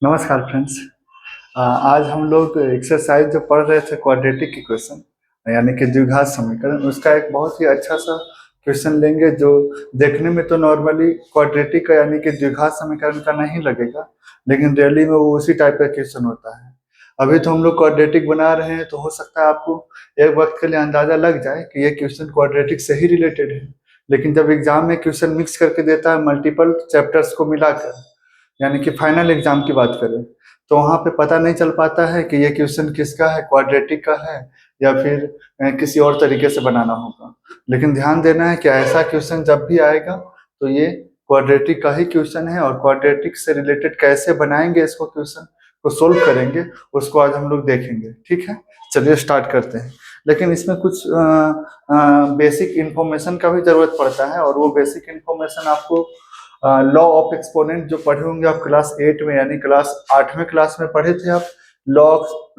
नमस्कार फ्रेंड्स। आज हम लोग एक्सरसाइज जो पढ़ रहे थे क्वाड्रेटिक इक्वेशन यानी कि द्विघात समीकरण, उसका एक बहुत ही अच्छा सा क्वेश्चन लेंगे जो देखने में तो नॉर्मली क्वाड्रेटिक का यानी कि द्विघात समीकरण का नहीं लगेगा, लेकिन रियली में वो उसी टाइप का क्वेश्चन होता है। अभी तो हम लोग क्वाड्रेटिक बना रहे हैं, तो हो सकता है आपको एक वक्त के लिए अंदाजा लग जाए कि ये क्वेश्चन क्वाड्रेटिक से ही रिलेटेड है, लेकिन जब एग्जाम में क्वेश्चन मिक्स करके देता है मल्टीपल चैप्टर्स को मिलाकर, यानी कि फाइनल एग्जाम की बात करें, तो वहां पे पता नहीं चल पाता है कि ये क्वेश्चन किसका है, क्वाड्रेटिक का है या फिर किसी और तरीके से बनाना होगा। लेकिन ध्यान देना है कि ऐसा क्वेश्चन जब भी आएगा तो ये क्वाड्रेटिक का ही क्वेश्चन है, और क्वाड्रेटिक से रिलेटेड कैसे बनाएंगे इसको, क्वेश्चन को सोल्व करेंगे, उसको आज हम लोग देखेंगे। ठीक है, चलिए स्टार्ट करते हैं। लेकिन इसमें कुछ बेसिक इंफॉर्मेशन का भी जरूरत पड़ता है, और वो बेसिक इंफॉर्मेशन आपको लॉ ऑफ एक्सपोनेंट जो पढ़े होंगे आप क्लास 8 में, यानी क्लास 8वें क्लास में पढ़े थे आप लॉ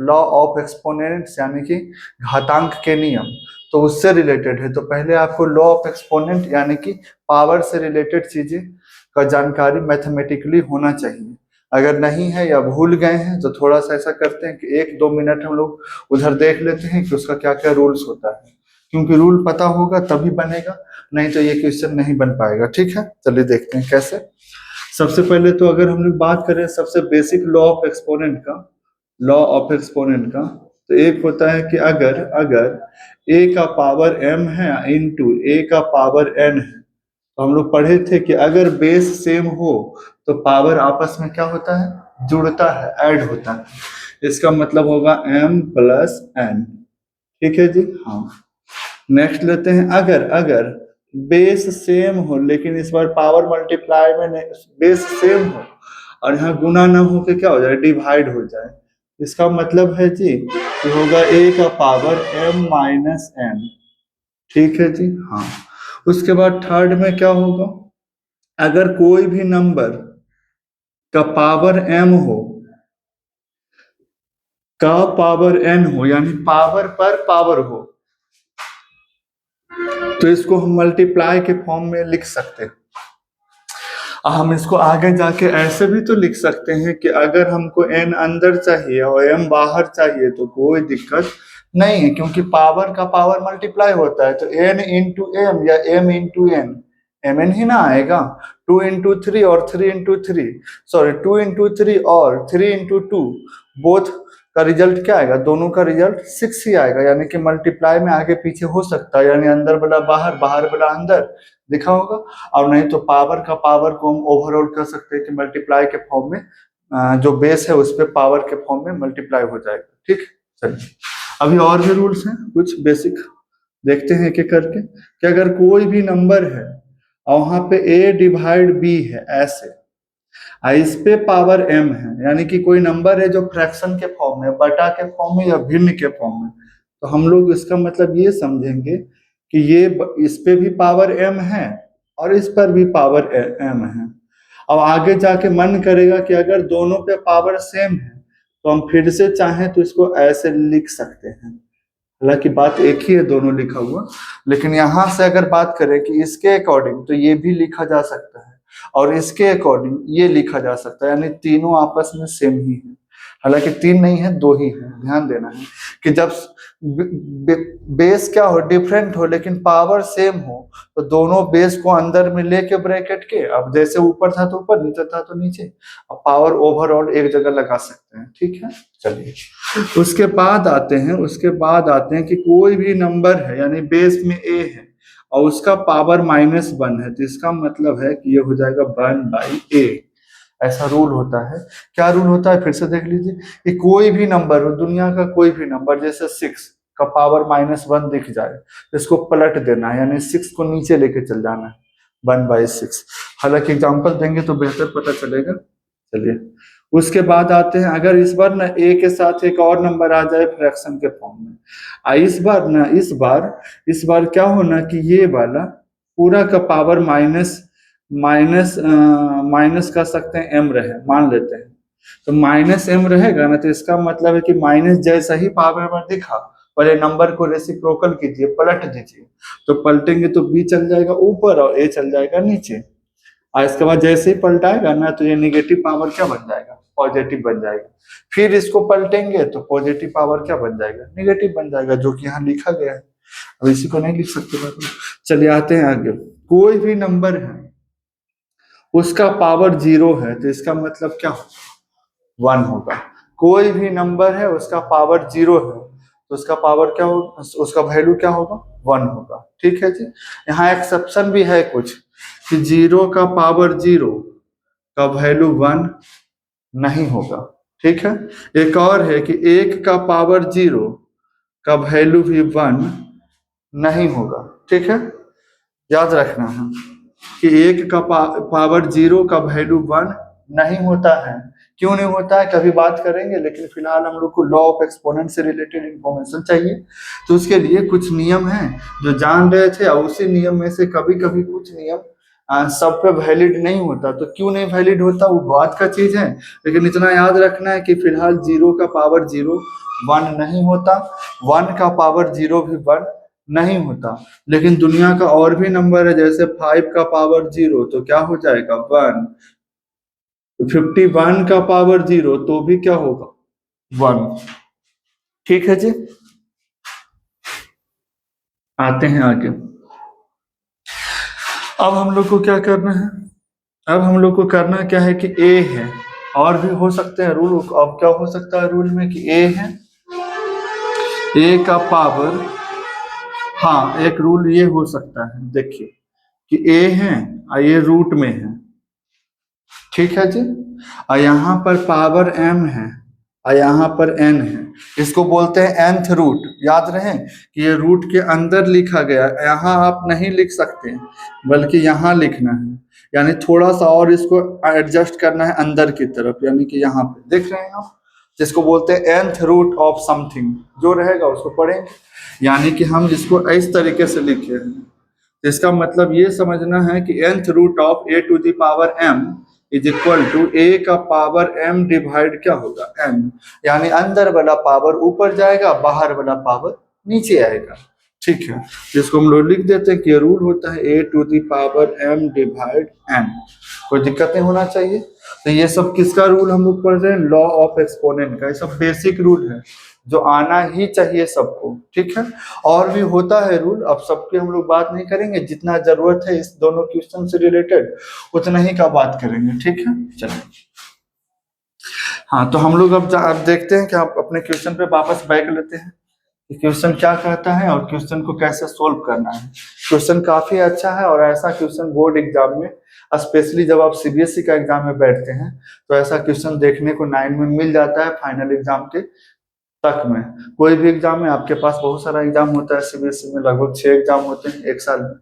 लॉ ऑफ एक्सपोनेंट्स यानी कि घातांक के नियम, तो उससे रिलेटेड है। तो पहले आपको लॉ ऑफ एक्सपोनेंट यानी कि पावर से रिलेटेड चीजें का जानकारी मैथमेटिकली होना चाहिए। अगर नहीं है या भूल गए हैं तो थोड़ा सा ऐसा करते हैं कि 1-2 मिनट हम लोग उधर देख लेते हैं कि उसका क्या क्या रूल्स होता है, क्योंकि रूल पता होगा तभी बनेगा, नहीं तो ये क्वेश्चन नहीं बन पाएगा। ठीक है, चलिए देखते हैं कैसे। सबसे पहले तो अगर हम लोग बात करें सबसे बेसिक लॉ ऑफ एक्सपोनेंट का, लॉ ऑफ एक्सपोनेंट का, तो एक होता है कि अगर अगर a का पावर m है इंटू a का पावर n है, तो हम लोग पढ़े थे कि अगर बेस सेम हो तो पावर आपस में क्या होता है, जुड़ता है, ऐड होता है। इसका मतलब होगा m प्लस n। ठीक है जी, हाँ। नेक्स्ट लेते हैं, अगर अगर बेस सेम हो लेकिन इस बार पावर मल्टीप्लाई में नहीं, बेस सेम हो और यहाँ गुना ना हो के क्या हो जाए, डिवाइड हो जाए। इसका मतलब है जी कि होगा a का पावर m माइनस n। ठीक है जी, हाँ। उसके बाद थर्ड में क्या होगा, अगर कोई भी नंबर का पावर m हो, का पावर n हो, यानी पावर पर पावर हो, तो इसको हम मल्टीप्लाई के फॉर्म में लिख सकते हैं। हम इसको आगे जाके ऐसे भी तो लिख सकते हैं कि अगर हमको n अंदर चाहिए और m बाहर चाहिए तो कोई दिक्कत नहीं है, क्योंकि पावर का पावर मल्टीप्लाई होता है, तो n इंटू एम या m into N, M N ही ना आएगा। 2 इंटू 3 और 3 इंटू 3, सॉरी 2 इंटू 3 और 3 इंटू 2, बोथ का रिजल्ट क्या आएगा, दोनों का रिजल्ट 6 ही आएगा। यानी कि मल्टीप्लाई में आगे पीछे हो सकता है, यानी अंदर वाला बाहर, बाहर वाला अंदर लिखा होगा, और नहीं तो पावर का पावर को हम ओवरऑल कर सकते हैं कि मल्टीप्लाई के फॉर्म में, जो बेस है उस पर पावर के फॉर्म में मल्टीप्लाई हो जाएगा। ठीक, चलिए अभी और भी रूल्स हैं कुछ बेसिक, देखते हैं कि करके कि अगर कोई भी नंबर है और वहां पे a डिवाइड b है ऐसे, इस पे पावर m है, यानी कि कोई नंबर है जो फ्रैक्शन के फॉर्म में, बटा के फॉर्म में या भिन्न के फॉर्म में, तो हम लोग इसका मतलब ये समझेंगे कि ये इस पे भी पावर m है और इस पर भी पावर m है। अब आगे जाके मन करेगा कि अगर दोनों पे पावर सेम है तो हम फिर से चाहें तो इसको ऐसे लिख सकते हैं, हालांकि बात एक ही है दोनों लिखा हुआ, लेकिन यहां से अगर बात करें कि इसके अकॉर्डिंग तो ये भी लिखा जा सकता है और इसके अकॉर्डिंग ये लिखा जा सकता है, यानी तीनों आपस में सेम ही है। हालांकि 3 नहीं है, 2 ही है। ध्यान देना है कि जब बेस क्या हो, डिफरेंट हो, लेकिन पावर सेम हो, तो दोनों बेस को अंदर में लेके ब्रैकेट के, अब जैसे ऊपर था तो ऊपर, नीचे था तो नीचे, अब पावर ओवरऑल एक जगह लगा सकते हैं। ठीक है, चलिए उसके बाद आते हैं, कि कोई भी नंबर है यानी बेस में a है और उसका पावर -1 है, तो इसका मतलब है कि ये हो जाएगा 1/a। ऐसा रूल होता है। क्या रूल होता है, फिर से देख लीजिए कि कोई भी नंबर हो, दुनिया का कोई भी नंबर, जैसे 6 का पावर -1 दिख जाए, इसको पलट देना है, यानी 6 को नीचे लेके चल जाना है, 1/6। हालांकि एग्जाम्पल देंगे तो बेहतर पता चलेगा। चलिए उसके बाद आते हैं, अगर इस बार ना a के साथ एक और नंबर आ जाए फ्रैक्शन के फॉर्म में, इस बार क्या होना कि ये वाला पूरा का पावर माइनस कर सकते हैं m रहे, मान लेते हैं, तो -m रहेगा ना, तो इसका मतलब है कि माइनस जैसा ही पावर में दिखा और ये नंबर को रेसिप्रोकल कीजिए, पलट दीजिए, तो पलटेंगे तो बी चल जाएगा ऊपर और ए चल जाएगा नीचे। और इसके बाद जैसे ही पलटाएगा ना तो ये निगेटिव पावर क्या बन जाएगा, पॉजिटिव बन जाएगा। फिर इसको पलटेंगे तो पॉजिटिव पावर क्या बन जाएगा, निगेटिव बन जाएगा, जो कि यहाँ लिखा गया है। अब इसी को नहीं लिख सकते बाबू। चलिए आते हैं आगे। कोई भी नंबर है उसका पावर 0 है तो इसका मतलब क्या होगा, 1 होगा। कोई भी नंबर है उसका पावर 0 है तो उसका पावर क्या होगा, उसका वैल्यू क्या होगा, 1 होगा। ठीक है जी। यहाँ एक्सेप्शन भी है कुछ कि 0 का पावर 0 का वैल्यू 1 नहीं होगा। ठीक है। एक और है कि 1 का पावर 0 का वैल्यू भी 1 नहीं होगा। ठीक है, याद रखना है कि 1 का पावर 0 का वैल्यू 1 नहीं होता है। क्यों नहीं होता है कभी बात करेंगे, लेकिन फिलहाल हम लोग को लॉ ऑफ एक्सपोनेंट से रिलेटेड इंफॉर्मेशन चाहिए, तो उसके लिए कुछ नियम हैं जो जान रहे थे, और उसी नियम में से कभी कभी कुछ नियम सब पे वैलिड नहीं होता। तो क्यों नहीं वैलिड होता वो बात का चीज है, लेकिन इतना याद रखना है कि फिलहाल 0 का पावर 0 1 नहीं होता, 1 का पावर 0 भी 1 नहीं होता। लेकिन दुनिया का और भी नंबर है, जैसे 5 का पावर 0 तो क्या हो जाएगा 1, 51 का पावर 0 तो भी क्या होगा 1। ठीक है जी, आते हैं आगे। अब हम लोग को क्या करना है, अब हम लोग को करना क्या है कि ए है, और भी हो सकते हैं रूल। अब क्या हो सकता है रूल में कि ए है, ए का पावर, हाँ एक रूल ये हो सकता है, देखिए कि ए है और ये रूट में है। ठीक है जी। और यहाँ पर पावर m है और यहाँ पर n है, इसको बोलते हैं nth रूट। याद रहे कि ये रूट के अंदर लिखा गया, यहाँ आप नहीं लिख सकते बल्कि यहाँ लिखना है, यानी थोड़ा सा और इसको एडजस्ट करना है अंदर की तरफ, यानी कि यहाँ पे देख रहे हैं आप, जिसको बोलते हैं nth रूट ऑफ समथिंग, जो रहेगा उसको पढ़ेंगे। यानी कि हम इसको इस तरीके से लिखे हैं, इसका मतलब ये समझना है कि nth root of a to the power m is equal to a का पावर m डिवाइड क्या होगा m, यानी अंदर वाला पावर ऊपर जाएगा, बाहर वाला पावर नीचे आएगा। ठीक है, जिसको हम लोग लिख देते हैं कि रूल होता है a to the power m divide m। कोई दिक्कत नहीं होना चाहिए। तो ये सब किसका रूल हम लोग पढ़ रहे हैं, लॉ ऑफ एक्सपोनेंट का। ये सब बेसिक रूल है जो आना ही चाहिए सबको। ठीक है, और भी होता है रूल, अब सबकी हम लोग बात नहीं करेंगे, जितना जरूरत है इस दोनों क्वेश्चन से रिलेटेड उतना ही का बात करेंगे। ठीक है, चलिए हाँ, तो हम लोग अब देखते हैं कि आप अपने क्वेश्चन पे वापस बैक लेते हैं कि क्वेश्चन क्या कहता है और क्वेश्चन को कैसे सोल्व करना है। क्वेश्चन काफी अच्छा है, और ऐसा क्वेश्चन बोर्ड एग्जाम में, स्पेशली जब आप सीबीएसई का एग्जाम में बैठते हैं, तो ऐसा क्वेश्चन देखने को 9 में मिल जाता है फाइनल एग्जाम के तक में। कोई भी एग्जाम में आपके पास बहुत सारा एग्जाम होता है, सीबीएसई में लगभग 6 एग्जाम होते हैं एक साल में,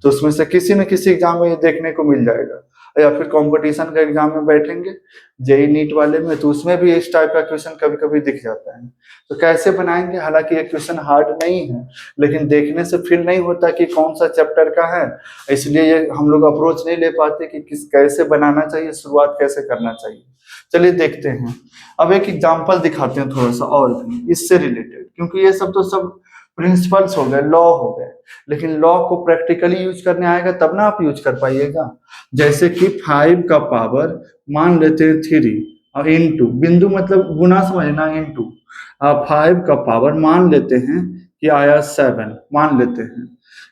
तो उसमें से किसी न किसी एग्जाम में ये देखने को मिल जाएगा। या फिर कंपटीशन का एग्जाम में बैठेंगे जेई नीट वाले में, तो उसमें भी इस टाइप का क्वेश्चन कभी कभी दिख जाता है। तो कैसे बनाएंगे, हालांकि ये क्वेश्चन हार्ड नहीं है, लेकिन देखने से फील नहीं होता कि कौन सा चैप्टर का है, इसलिए ये हम लोग अप्रोच नहीं ले पाते कि किस कैसे बनाना चाहिए, शुरुआत कैसे करना चाहिए। चलिए देखते हैं। अब एक एग्जाम्पल दिखाते हैं थोड़ा सा और भी इससे रिलेटेड, क्योंकि ये सब तो सब प्रिंसिपल्स हो गए, लॉ हो गए, लेकिन लॉ को प्रैक्टिकली यूज करने आएगा तब ना आप यूज कर पाइएगा। जैसे कि 5 का पावर मान लेते हैं 3 और इनटू, बिंदु मतलब गुना समझना, इनटू 5 का पावर मान लेते हैं कि आया 7, मान लेते हैं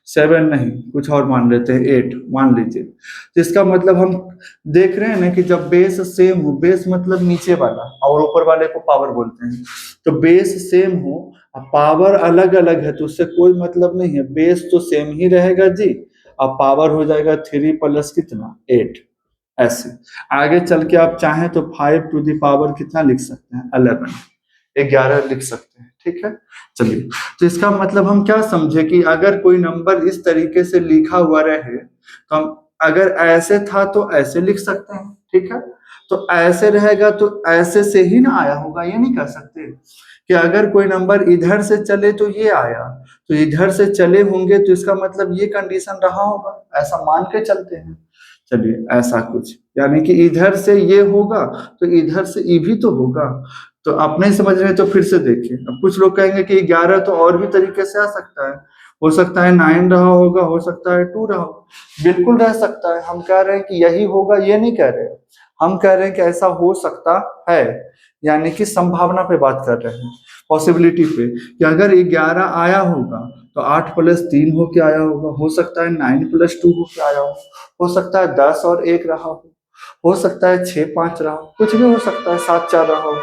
7 नहीं कुछ और मान लेते हैं 8 मान लीजिए। तो इसका मतलब हम देख रहे हैं ना कि जब बेस सेम हो, बेस मतलब नीचे वाला और ऊपर वाले को पावर बोलते हैं, तो बेस सेम हो पावर अलग अलग है तो उससे कोई मतलब नहीं है, बेस तो सेम ही रहेगा जी। अब पावर हो जाएगा 3 प्लस कितना 8। ऐसे आगे चल के आप चाहें तो 5 टू द पावर कितना लिख सकते हैं 11 लिख सकते हैं। ठीक है, चलिए तो इसका मतलब हम क्या समझे कि अगर कोई नंबर इस तरीके से लिखा हुआ रहे तो हम अगर ऐसे था तो ऐसे लिख सकते हैं। ठीक है, तो ऐसे रहेगा तो ऐसे से ही ना आया होगा, ये नहीं कह सकते कि अगर कोई नंबर इधर से चले तो ये आया, तो इधर से चले होंगे तो इसका मतलब ये कंडीशन रहा होगा, ऐसा मान के चलते हैं। चलिए ऐसा कुछ, यानी कि इधर से ये होगा तो इधर से ये भी तो होगा, तो आप नहीं समझ रहे तो फिर से देखिए। अब कुछ लोग कहेंगे कि 11 तो और भी तरीके से आ सकता है, हो सकता है 9 रहा होगा, हो सकता है 2 रहा हो, बिल्कुल रह सकता है। हम कह रहे हैं कि यही होगा, ये नहीं कह रहे, हम कह रहे हैं कि ऐसा हो सकता है, यानी कि संभावना पे बात कर रहे हैं, पॉसिबिलिटी पे, कि अगर 11 आया होगा तो 8 + 3 होके आया होगा, हो सकता है 9 + 2 होके आया हो सकता है 10 और 1 रहा हो सकता है 6 5 रहा हो, कुछ भी हो सकता है 7 4 रहा हो।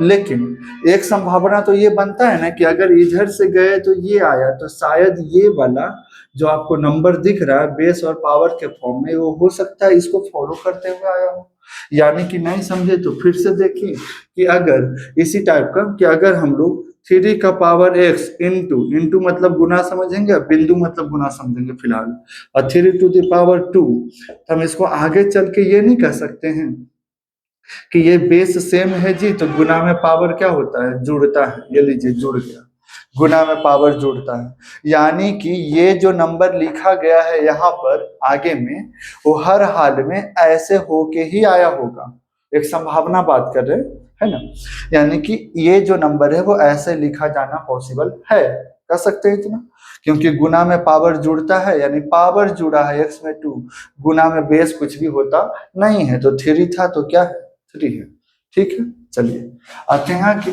लेकिन एक संभावना तो ये बनता है ना कि अगर इधर से गए तो ये आया, तो शायद ये वाला जो आपको नंबर दिख रहा है बेस और पावर के फॉर्म में, वो हो सकता है इसको फॉलो करते हुए आया हो। यानी कि नहीं समझे तो फिर से देखिए कि अगर इसी टाइप का, कि अगर हम लोग 3 का पावर x इंटू, इंटू मतलब गुना समझेंगे, बिंदु मतलब गुना समझेंगे फिलहाल, और 3 to the power 2, तो हम इसको आगे चल के ये नहीं कह सकते हैं कि ये बेस सेम है जी, तो गुना में पावर क्या होता है, जुड़ता है। ये लीजिए जुड़ गया, गुना में पावर जुड़ता है, यानी कि ये जो नंबर लिखा गया है यहाँ पर आगे में, वो हर हाल में ऐसे होके ही आया होगा। एक संभावना बात कर रहे हैं, है ना, यानी कि ये जो नंबर है वो ऐसे लिखा जाना पॉसिबल है, कर सकते हैं इतना, क्योंकि गुना में पावर जुड़ता है, यानी पावर जुड़ा है x में 2, गुना में बेस कुछ भी होता नहीं है, तो 3 था तो क्या है, 3 है। ठीक है, चलिए आते हैं कि,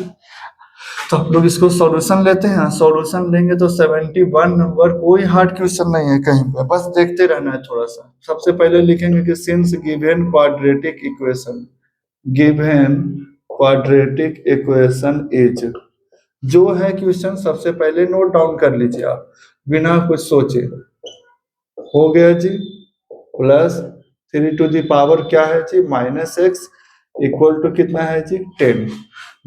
तो हम लोग इसको सॉल्यूशन लेते हैं। सॉल्यूशन लेंगे तो 71 नंबर, कोई हार्ड क्वेश्चन नहीं है कहीं पर, बस देखते रहना है थोड़ा सा। सबसे पहले लिखेंगे कि since given quadratic equation, given quadratic equation is, जो है क्वेश्चन सबसे पहले नोट डाउन कर लीजिए आप बिना कुछ सोचे। हो गया जी, प्लस 3 to the power क्या है जी, -x, इक्वल टू कितना है जी, 10।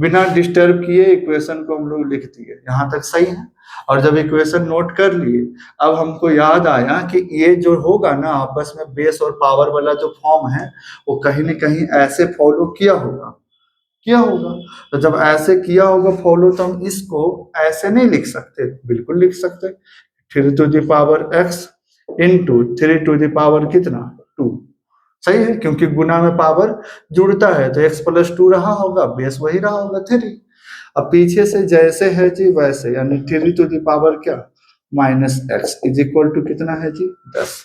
बिना डिस्टर्ब किए इक्वेशन को हम लोग लिख दिए, यहाँ तक सही है। और जब इक्वेशन नोट कर लिए, अब हमको याद आया कि ये जो होगा ना आपस में बेस और पावर वाला जो फॉर्म है, वो कहीं न कहीं ऐसे फॉलो किया होगा, किया होगा। तो जब ऐसे किया होगा फॉलो, तो हम इसको ऐसे नहीं लिख सकते, बिल्कुल लिख सकते, 3 to the power x into 3 to the power कितना, 2। सही है, क्योंकि गुना में पावर जुड़ता है, तो x + 2 रहा होगा, बेस वही रहा होगा 3। अब पीछे से जैसे है जी वैसे, यानी 3 to the power क्या, -x इज इक्वल टू कितना है जी, 10।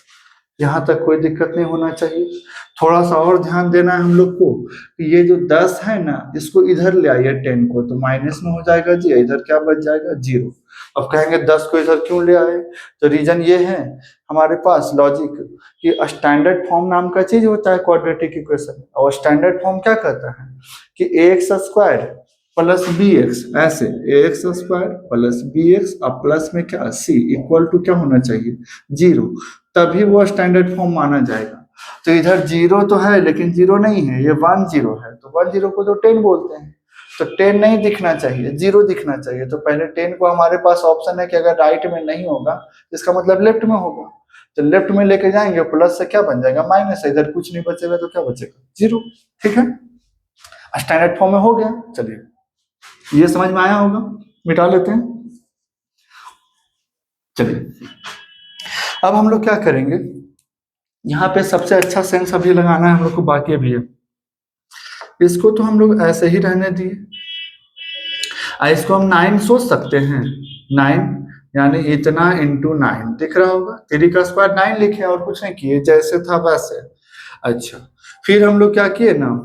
यहाँ तक कोई दिक्कत नहीं होना चाहिए। थोड़ा सा और ध्यान देना है हम लोग को कि ये जो 10 है ना, इसको इधर ले आइए 10 को, तो माइनस में हो जाएगा जी, इधर क्या बच जाएगा, 0। अब कहेंगे 10 को इधर क्यों ले आए, तो रीजन ये है हमारे पास लॉजिक कि स्टैंडर्ड फॉर्म नाम का चीज होता है क्वाड्रेटिक इक्वेशन, और स्टैंडर्ड फॉर्म क्या कहता है कि ax² + bx, ऐसे ax² + bx और प्लस में क्या c इक्वल टू क्या होना चाहिए, 0, तभी वो स्टैंडर्ड फॉर्म माना जाएगा। तो इधर 0 तो है लेकिन 0 नहीं है, ये 1 0 है, तो 1 0 को तो 10 बोलते हैं, तो 10 नहीं दिखना चाहिए, 0 दिखना चाहिए। तो पहले 10 को हमारे पास ऑप्शन है कि अगर राइट में नहीं होगा इसका मतलब लेफ्ट में होगा, तो लेफ्ट में लेके जाएंगे, प्लस से क्या बन जाएगा, माइनस, इधर कुछ नहीं बचेगा तो क्या बचेगा, 0। ठीक है, स्टैंडर्ड फॉर्म में हो गया। चलिए ये समझ में आया होगा, मिटा लेते हैं। चलिए अब हम लोग क्या करेंगे, यहाँ पे सबसे अच्छा सेंस अभी लगाना है हम लोग को, बाकी भी है, इसको तो हम लोग ऐसे ही रहने दिए। इसको हम 9 सोच सकते हैं, 9 यानी इतना इंटू 9 दिख रहा होगा, 3 का स्क्वायर 9 लिखे और कुछ नहीं किए, जैसे था वैसे। अच्छा, फिर हम लोग क्या किए ना,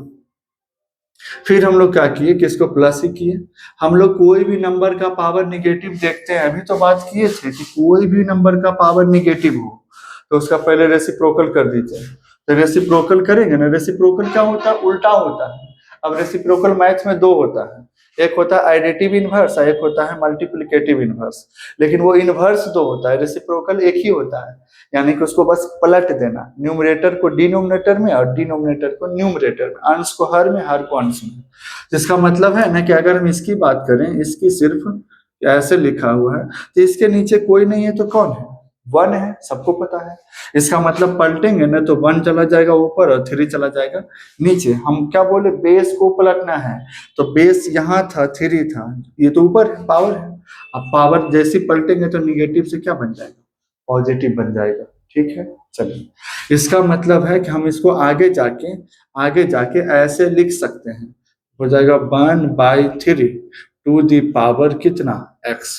फिर हम लोग क्या किए कि इसको प्लस ही किए। हम लोग कोई भी नंबर का पावर निगेटिव देखते हैं, अभी तो बात किए थे कि कोई भी नंबर का पावर निगेटिव हो तो उसका पहले रेसिप्रोकल कर दीजिए। तो रेसिप्रोकल करेंगे ना, रेसिप्रोकल क्या होता है, उल्टा होता है। अब रेसिप्रोकल मैथ्स में 2 होता है, एक होता है एडिटिव इनवर्स और एक होता है मल्टीप्लिकेटिव इनवर्स, लेकिन वो इनवर्स 2 होता है, रेसिप्रोकल एक ही होता है, यानी कि उसको बस पलट देना, न्यूमरेटर को डिनोमिनेटर में और डिनोमिनेटर को न्यूमरेटर में, अंश को हर में, हर को अंश में। जिसका मतलब है ना कि अगर हम इसकी बात करें, इसकी सिर्फ ऐसे लिखा हुआ है तो इसके नीचे कोई नहीं है, तो कौन है, 1 है, सबको पता है। इसका मतलब पलटेंगे ना तो 1 चला जाएगा ऊपर और 3 चला जाएगा नीचे। हम क्या बोले, बेस को पलटना है, तो बेस यहाँ था, 3 था, ये तो ऊपर है, पावर है। अब पावर जैसे पलटेंगे तो निगेटिव से क्या बन जाएगा, पॉजिटिव बन जाएगा। ठीक है, चलिए इसका मतलब है कि हम इसको आगे जाके ऐसे लिख सकते हैं, हो जाएगा 1/3 टू दी पावर कितना x।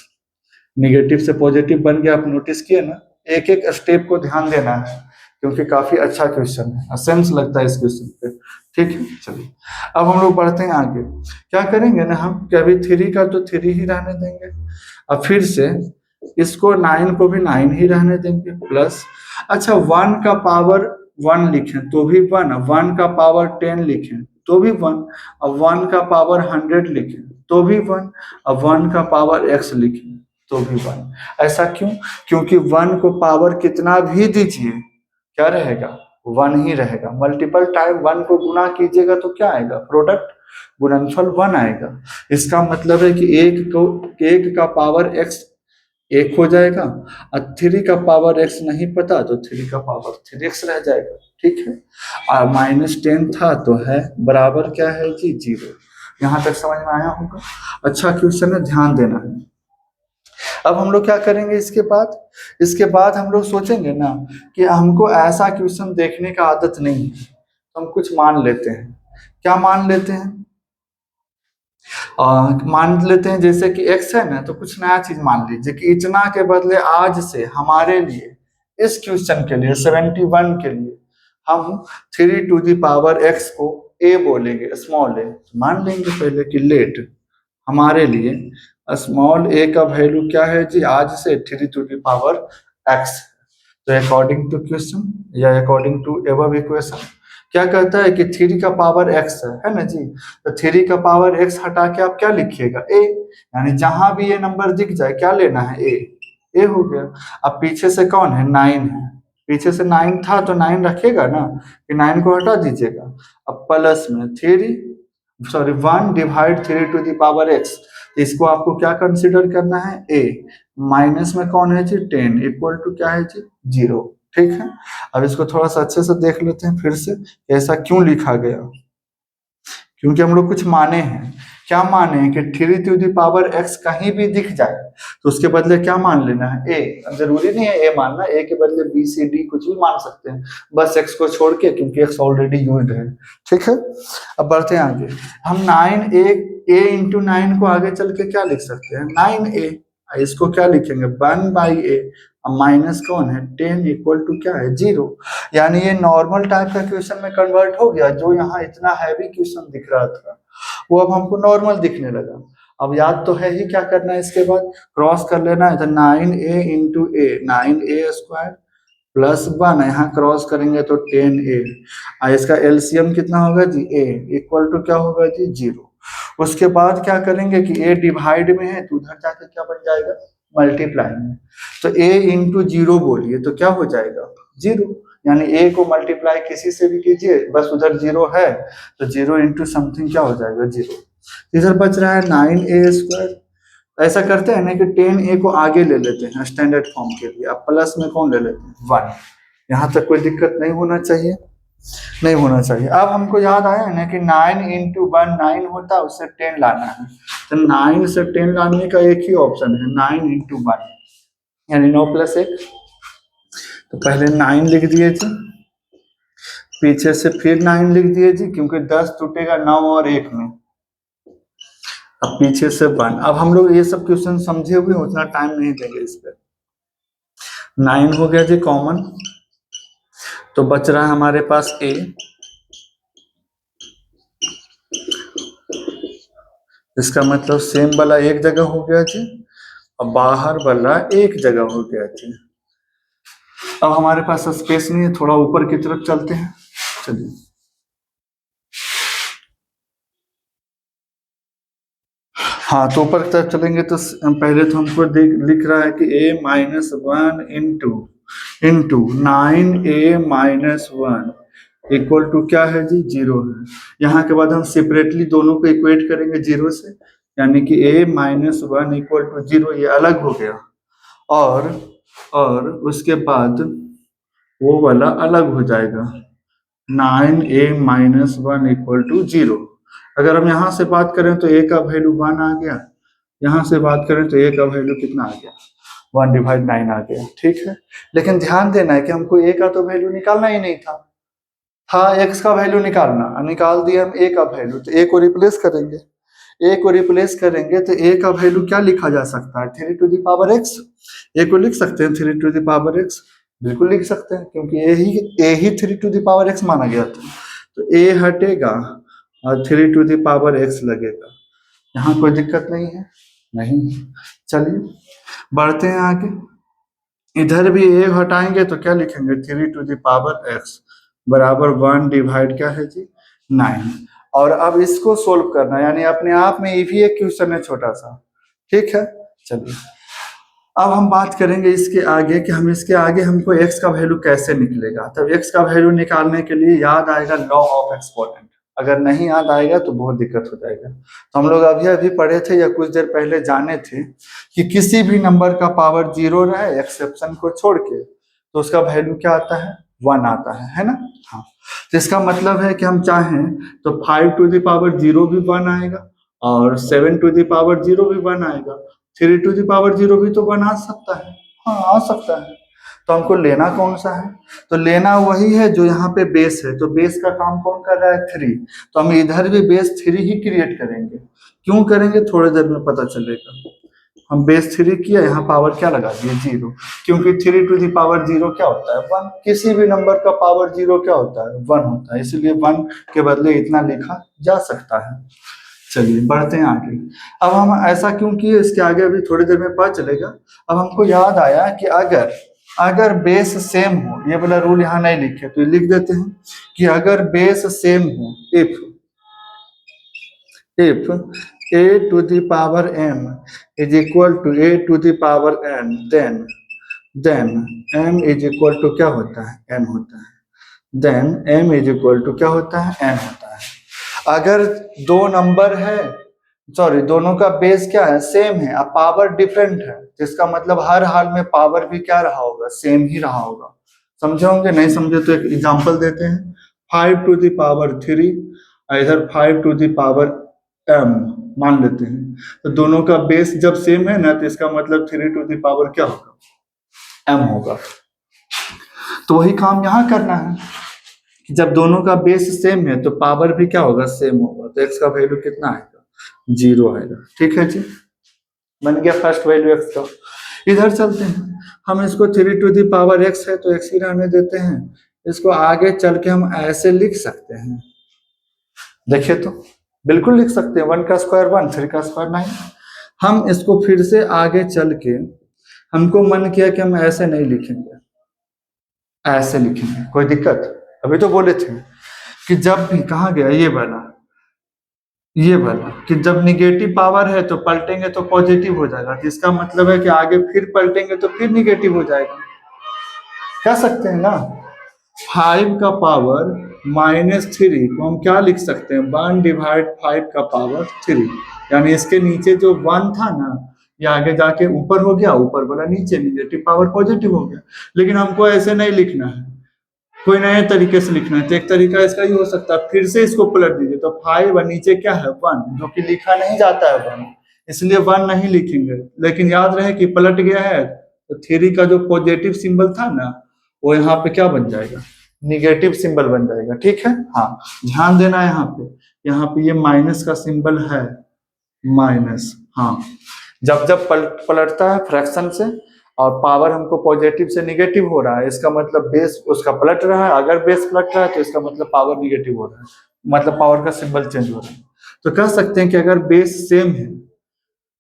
निगेटिव से पॉजिटिव बन गया, आप नोटिस किए ना। एक एक स्टेप को ध्यान देना है क्योंकि काफी अच्छा क्वेश्चन है, सेंस लगता है इस क्वेश्चन पे। ठीक है, चलिए अब हम लोग बढ़ते हैं आगे। क्या करेंगे ना हम, कभी 3 का तो 3 ही रहने देंगे, अब फिर से इसको 9 को भी 9 ही रहने देंगे, प्लस अच्छा 1 का पावर 1 लिखें तो भी 1, 1 का पावर 10 लिखें तो भी 1, अब 1 का पावर 100 लिखें तो भी 1, अब 1 का पावर x लिखें तो भी 1। ऐसा क्यों? क्योंकि 1 को पावर कितना भी दीजिए क्या रहेगा, 1 ही रहेगा। मल्टीपल टाइम 1 को गुना कीजिएगा तो क्या आएगा, प्रोडक्ट गुणनफल 1 आएगा। इसका मतलब है कि एक का पावर x 1 हो जाएगा, और 3 का पावर x नहीं पता तो 3 का पावर 3x रह जाएगा। ठीक है, और -10 था तो है बराबर क्या है जी, 0। यहाँ तक समझ में आया होगा। अच्छा क्वेश्चन है, ध्यान देना है। अब हम लोग क्या करेंगे इसके बाद हम लोग सोचेंगे ना कि हमको ऐसा क्वेश्चन देखने का आदत नहीं है, तो हम कुछ मान लेते हैं। क्या मान लेते हैं? मान लेते हैं जैसे कि x है ना, तो कुछ नया चीज मान लीजिए कि इतना के बदले आज से हमारे लिए इस क्वेश्चन के लिए 71 के लिए हम 3 टू दी पावर x को a बोलेंगे, स्मॉल a। मान लेंगे पहले कि लेट हमारे लिए स्मॉल a का वैल्यू क्या है जी, आज से 3 टू दी पावर x। तो अकॉर्डिंग टू क्वेश्चन या अकॉर्डिंग टू एबव इक्वेशन क्या कहता है कि 3 का पावर x है ना जी, तो 3 का पावर x हटा के आप क्या लिखिएगा, a। यानी जहां भी ये नंबर दिख जाए क्या लेना है, a हो गया। अब पीछे से कौन है, 9 है, पीछे से 9 था तो 9 रखेगा ना, कि 9 को हटा दीजिएगा। अब प्लस में 1 divide 3 to the power x, इसको आपको क्या कंसिडर करना है, a। माइनस में कौन है जी, 10 इक्वल टू क्या है जी, 0। ठीक है, अब इसको थोड़ा सा अच्छे से देख लेते हैं फिर से, ऐसा क्यों लिखा गया। क्योंकि हम लोग कुछ माने हैं। क्या माने हैं कि 3 टू दी पावर x कहीं भी दिख जाए तो उसके बदले क्या मान लेना है, a। अब जरूरी नहीं है a मानना, a के बदले b c d कुछ भी मान सकते हैं, बस x को छोड़ के, क्योंकि x ऑलरेडी यूज्ड है। ठीक है, अब बढ़ते हैं आगे। हम 9a इंटू 9 को आगे चल के क्या लिख सकते हैं, 9a। इसको क्या लिखेंगे, 1/a, माइनस कौन है, 10 इक्वल टू क्या है, 0। यानी ये नॉर्मल टाइप का क्वेश्चन में कन्वर्ट हो गया, जो यहाँ इतना हैवी क्वेश्चन दिख रहा था वो अब हमको नॉर्मल दिखने लगा। अब याद तो है ही क्या करना है, इसके बाद क्रॉस कर लेना है, तो 9a इंटू ए, 9a² प्लस 1, यहाँ क्रॉस करेंगे तो 10a। इसका एलसीएम कितना होगा जी, a इक्वल टू क्या होगा जी, 0। उसके बाद क्या करेंगे कि a डिवाइड में है तो उधर जाके क्या बन जाएगा, मल्टीप्लाई में। तो a इंटू 0 बोलिए तो क्या हो जाएगा, 0। यानी a को मल्टीप्लाई किसी से भी कीजिए, बस उधर 0 है तो 0 इंटू समथिंग क्या हो जाएगा, 0। इधर बच रहा है 9a²। ऐसा करते हैं ना कि 10a को आगे ले लेते हैं स्टैंडर्ड फॉर्म के लिए, अब प्लस में कौन ले लेते हैं, 1। यहाँ तक कोई दिक्कत नहीं होना चाहिए, नहीं होना चाहिए। अब हमको याद आया ना कि 9 इंटू 1 9 होता, उससे 10 लाना है, तो 9 से 10 लाने का एक ही ऑप्शन है, 9 इंटू 1 यानी 9 + 1। तो पहले 9 लिख दिए थे, पीछे से फिर 9 लिख दिए जी, क्योंकि 10 टूटेगा 9 और 1 में। अब पीछे से 1। अब हम लोग ये सब क्वेश्चन समझे हुए, उतना टाइम नहीं देंगे इस पे। 9 हो गया जी कॉमन, तो बच रहा है हमारे पास a। इसका मतलब सेम वाला एक जगह हो गया जी, और बाहर वाला एक जगह हो गया जी। अब हमारे पास स्पेस नहीं है, थोड़ा ऊपर की तरफ चलते हैं, चलिए। हाँ, तो ऊपर की तरफ चलेंगे तो पहले तो हमको लिख रहा है कि a-1 into 9a-1 equal to क्या है जी, 0 है। यहाँ के बाद हम सेपरेटली दोनों को इक्वेट करेंगे 0 से, यानी कि a-1 इक्वल टू 0, ये अलग हो गया। और उसके बाद वो वाला अलग हो जाएगा, 9a-1 इक्वल टू 0। अगर हम यहाँ से बात करें तो a का वैल्यू 1 आ गया, यहाँ से बात करें तो a का वैल्यू कितना आ गया, 1/9 आ गया। ठीक है, लेकिन ध्यान देना है कि हमको a का तो वैल्यू निकालना ही नहीं था, था x का वैल्यू निकालना, निकाल दिया हम a का वैल्यू, तो a को रिप्लेस करेंगे, a को रिप्लेस करेंगे तो a का वैल्यू क्या लिखा जा सकता है, 3 to the power x। a को लिख सकते हैं 3 टू द पावर x, बिल्कुल लिख सकते हैं, क्योंकि a ही 3 टू द पावर x माना गया था। तो a हटेगा और 3 टू द पावर x लगेगा। यहाँ कोई दिक्कत नहीं है, नहीं। चलिए बढ़ते हैं आगे। इधर भी a हटाएंगे तो क्या लिखेंगे, 3 टू द पावर x बराबर 1 डिवाइड क्या है जी, 9। और अब इसको सोल्व करना, यानी अपने आप में ये भी एक क्वेश्चन है छोटा सा, ठीक है। चलिए अब हम बात करेंगे इसके आगे कि हम इसके आगे हमको x का वैल्यू कैसे निकलेगा। तब x का वैल्यू निकालने के लिए याद आएगा लॉ ऑफ एक्सपोनेंट, अगर नहीं याद आएगा तो बहुत दिक्कत हो जाएगा। तो हम लोग अभी अभी पढ़े थे या कुछ देर पहले जाने थे कि किसी भी नंबर का पावर 0 रहे एक्सेप्शन को छोड़ के, तो उसका वैल्यू क्या आता है, 1 आता है ना। हाँ, तो इसका मतलब है कि हम चाहें तो 5 टू द पावर 0 भी 1 आएगा, और 7 टू द पावर 0 भी 1 आएगा, 3 टू द पावर 0 भी तो 1 आ सकता है। हाँ आ सकता है। तो हमको लेना कौन सा है, तो लेना वही है जो यहाँ पे बेस है। तो बेस का काम कौन कर रहा है, 3। तो हम इधर भी बेस 3 ही क्रिएट करेंगे। क्यों करेंगे, थोड़ी देर में पता चलेगा। हम बेस 3 किया, यहाँ पावर क्या लगा दिए, 0, क्योंकि 3 टू द पावर 0 क्या होता है, 1। किसी भी नंबर का पावर 0 क्या होता है, 1 होता है, इसलिए 1 के बदले इतना लिखा जा सकता है। चलिए बढ़ते हैं आगे। अब हम ऐसा क्यों किए, इसके आगे अभी थोड़ी देर में पता चलेगा। अब हमको याद आया कि अगर बेस सेम हो, ये वाला रूल यहाँ नहीं लिखे तो लिख देते हैं कि अगर बेस सेम हो, if a to the power m is equal to a to the power n, then m is equal to क्या होता है, n होता है। then m is equal to क्या होता है, n होता है। अगर दो नंबर है, सॉरी दोनों का बेस क्या है, सेम है, अब पावर डिफरेंट है, तो इसका मतलब हर हाल में पावर भी क्या रहा होगा, सेम ही रहा होगा। समझे होंगे, नहीं समझे तो एक एग्जांपल देते हैं। 5 टू द पावर 3, इधर 5 टू द पावर m मान लेते हैं। तो दोनों का बेस जब सेम है ना, तो इसका मतलब 3 टू द पावर क्या होगा, m होगा। तो वही काम यहाँ करना है कि जब दोनों का बेस सेम है तो पावर भी क्या होगा, सेम होगा। तो x का वैल्यू कितना आएगा, 0 आएगा। ठीक है जी, बन गया फर्स्ट वैल्यू x का। इधर चलते हैं, हम इसको 3 टू द पावर x है तो x ही रहने देते हैं। इसको आगे चल के हम ऐसे लिख सकते हैं, देखिए तो बिल्कुल लिख सकते हैं, 1 का स्क्वायर 1, 3 का स्क्वायर 9। हम इसको फिर से आगे चल के, हमको मन किया कि हम ऐसे नहीं लिखेंगे, ऐसे लिखेंगे, कोई दिक्कत। अभी तो बोले थे कि जब भी, कहाँ गया ये वाला कि जब निगेटिव पावर है तो पलटेंगे तो पॉजिटिव हो जाएगा। तो इसका मतलब है कि आगे फिर पलटेंगे तो फिर निगेटिव हो जाएगा, कह सकते हैं ना। 5 का पावर -3 को हम क्या लिख सकते हैं, 1 डिवाइड 5 का पावर 3, यानी इसके नीचे जो 1 था ना, ये आगे जाके ऊपर हो गया, ऊपर वाला नीचे, निगेटिव पावर पॉजिटिव हो गया। लेकिन हमको ऐसे नहीं लिखना है, कोई नए तरीके से लिखना है। तो एक तरीका इसका ही हो सकता है, फिर से इसको पलट दीजिए, तो 5 और नीचे क्या है 1, जो कि लिखा नहीं जाता है 1, इसलिए 1 नहीं लिखेंगे। लेकिन याद रहे कि पलट गया है, तो 3 का जो पॉजिटिव सिंबल था ना, वो यहाँ पे क्या बन जाएगा, निगेटिव सिंबल बन जाएगा। ठीक है, हाँ ध्यान देना यहाँ पे ये माइनस का सिंबल है, माइनस। हाँ, जब जब पलटता है फ्रैक्शन से और पावर हमको पॉजिटिव से निगेटिव हो रहा है, इसका मतलब बेस उसका पलट रहा है। अगर बेस पलट रहा है तो इसका मतलब पावर निगेटिव हो रहा है, मतलब पावर का सिंबल चेंज हो रहा है। तो कह सकते हैं कि अगर बेस सेम है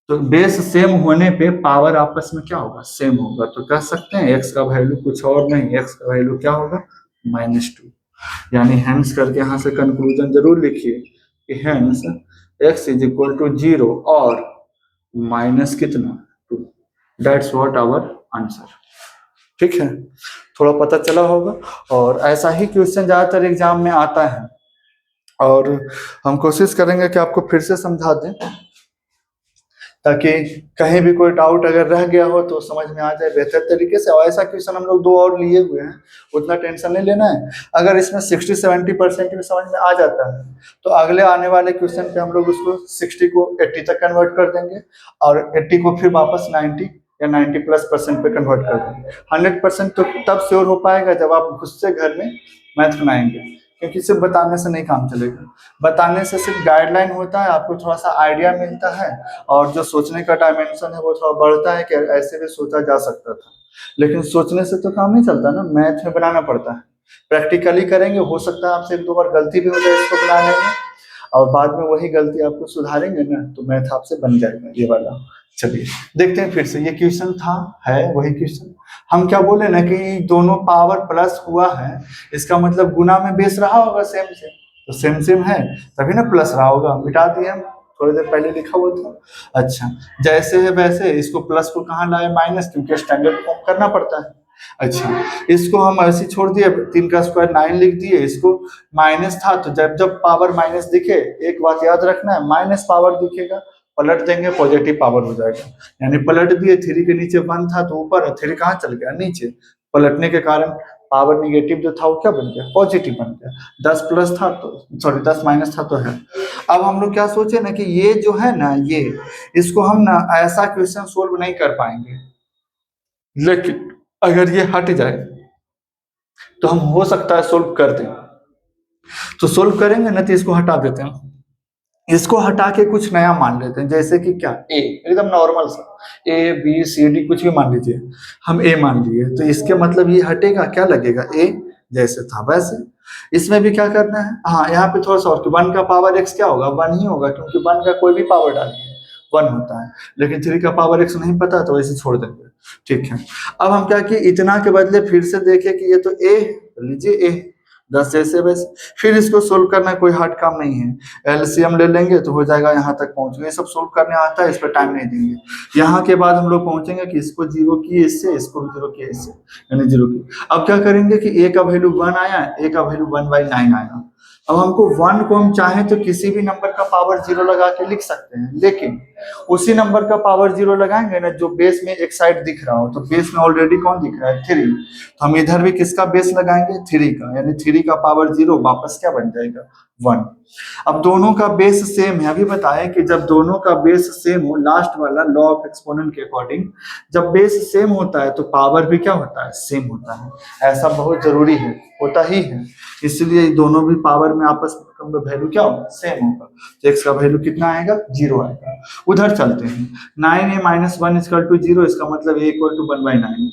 तो बेस सेम होने पे पावर आपस में क्या होगा, सेम होगा। तो कह सकते हैं x का वैल्यू कुछ और नहीं, x का वैल्यू क्या होगा, -2। यानी हेंस करके यहाँ से कंक्लूजन जरूर लिखिए कि hence x is equal to 0 और माइनस कितना, 2। That's what our answer. ठीक है, थोड़ा पता चला होगा। और ऐसा ही क्वेश्चन ज्यादातर एग्जाम में आता है, और हम कोशिश करेंगे कि आपको फिर से समझा दें, ताकि कहीं भी कोई डाउट अगर रह गया हो तो समझ में आ जाए बेहतर तरीके से। और ऐसा क्वेश्चन हम लोग 2 और लिए हुए हैं, उतना टेंशन नहीं लेना है। अगर इसमें 60-70% भी समझ में आ जाता है तो अगले आने वाले क्वेश्चन पे हम लोग उसको 60 को 80 तक कन्वर्ट कर देंगे, और 80 को फिर वापस 90 या 90+% पे कन्वर्ट कर देंगे। 100% तो तब श्योर हो पाएगा जब आप खुद से घर में मैथ बनाएंगे। क्योंकि सिर्फ बताने से नहीं काम चलेगा। बताने से सिर्फ गाइडलाइन होता है, आपको थोड़ा सा आइडिया मिलता है और जो सोचने का डायमेंशन है वो थोड़ा बढ़ता है कि ऐसे भी सोचा जा सकता था। लेकिन सोचने से तो काम नहीं चलता ना, मैथ में बनाना पड़ता है। प्रैक्टिकली करेंगे, हो सकता है आपसे एक दो बार गलती भी हो जाए इसको बनाने में, और बाद में वही गलती आपको सुधारेंगे ना तो मैथ आपसे बन जाएगा ये वाला। चलिए देखते हैं फिर से, ये क्वेश्चन था, है वही क्वेश्चन। हम क्या बोले ना कि दोनों पावर प्लस हुआ है, इसका मतलब गुना में बेस रहा होगा सेम सेम, तो सेम सेम है तभी ना प्लस रहा होगा। मिटा दिए हम, थोड़ी देर पहले लिखा हुआ था। अच्छा, जैसे है वैसे इसको प्लस को कहाँ लाए माइनस, क्योंकि स्टैंडर्ड फॉर्म करना पड़ता है। अच्छा, इसको हम ऐसे ही छोड़ दिए, 3 का स्क्वायर 9 लिख दिए, इसको माइनस था तो जब जब पावर माइनस दिखे, एक बात याद रखना है, माइनस पावर दिखेगा पलट देंगे पॉजिटिव पावर हो जाएगा। यानी पलट दिए, 3 के नीचे 1 था तो ऊपर, 3 कहाँ चल गया नीचे, पलटने के कारण पावर निगेटिव जो था वो क्या बन गया, पॉजिटिव बन गया। 10 प्लस था तो सॉरी 10 माइनस था तो है। अब हम लोग क्या सोचे ना कि ये जो है ना, ये इसको हम ना ऐसा क्वेश्चन सोल्व नहीं कर पाएंगे, लेकिन अगर ये हट जाए तो हम हो सकता है सोल्व कर दें। तो सोल्व करेंगे ना तो इसको हटा देते हैं, इसको हटा के कुछ नया मान लेते हैं, जैसे कि क्या, ए एकदम नॉर्मल सा, ए बी सी डी कुछ भी मान लीजिए, हम ए मान लिए तो इसके मतलब ये हटेगा, क्या लगेगा, ए जैसे था वैसे। इसमें भी क्या करना है, हाँ यहाँ पे थोड़ा सा और, 1 का पावर x क्या होगा, 1 ही होगा, क्योंकि 1 का कोई भी पावर डालिए 1 होता है। लेकिन 3 का पावर x नहीं पता तो वैसे छोड़ देंगे। ठीक है, अब हम क्या किए, इतना के बदले फिर से देखे कि ये तो ए, लीजिए ए 10 जैसे वैसे, फिर इसको सोल्व करना कोई हार्ड काम नहीं है, एलसीएम ले लेंगे तो हो जाएगा, यहाँ तक पहुंचेंगे, ये सब सोल्व करने आता है, इस पर टाइम नहीं देंगे। यहाँ के बाद हम लोग पहुंचेंगे कि इसको जीरो किए इससे, इसको भी जीरो किए इससे, यानी जीरो की। अब क्या करेंगे कि ए का वैल्यू 1 आया, ए का वैल्यू 1/9 आया। अब हमको 1 को हम चाहें तो किसी भी नंबर का पावर 0 लगा के लिख सकते हैं, लेकिन उसी नंबर का पावर 0 लगाएंगे ना जो बेस में एक साइड दिख रहा हो, तो बेस में ऑलरेडी कौन दिख रहा है, 3, तो हम इधर भी किसका बेस लगाएंगे, 3 का, यानी 3 का पावर 0 वापस क्या बन जाएगा, 1। अब दोनों का बेस सेम है, अभी बताएं कि जब दोनों का बेस सेम हो, लास्ट वाला लॉ ऑफ एक्सपोनेंट के अकॉर्डिंग, जब बेस सेम होता है तो पावर भी क्या होता है, सेम होता है। ऐसा बहुत जरूरी है, होता ही है, इसलिए दोनों भी पावर में आपस में वैल्यू क्या होगा, सेम होगा। तो एक्स का वैल्यू कितना आएगा, 0 आएगा। उधर चलते हैं, 9a-1 = 0, इसका मतलब a = 1/9।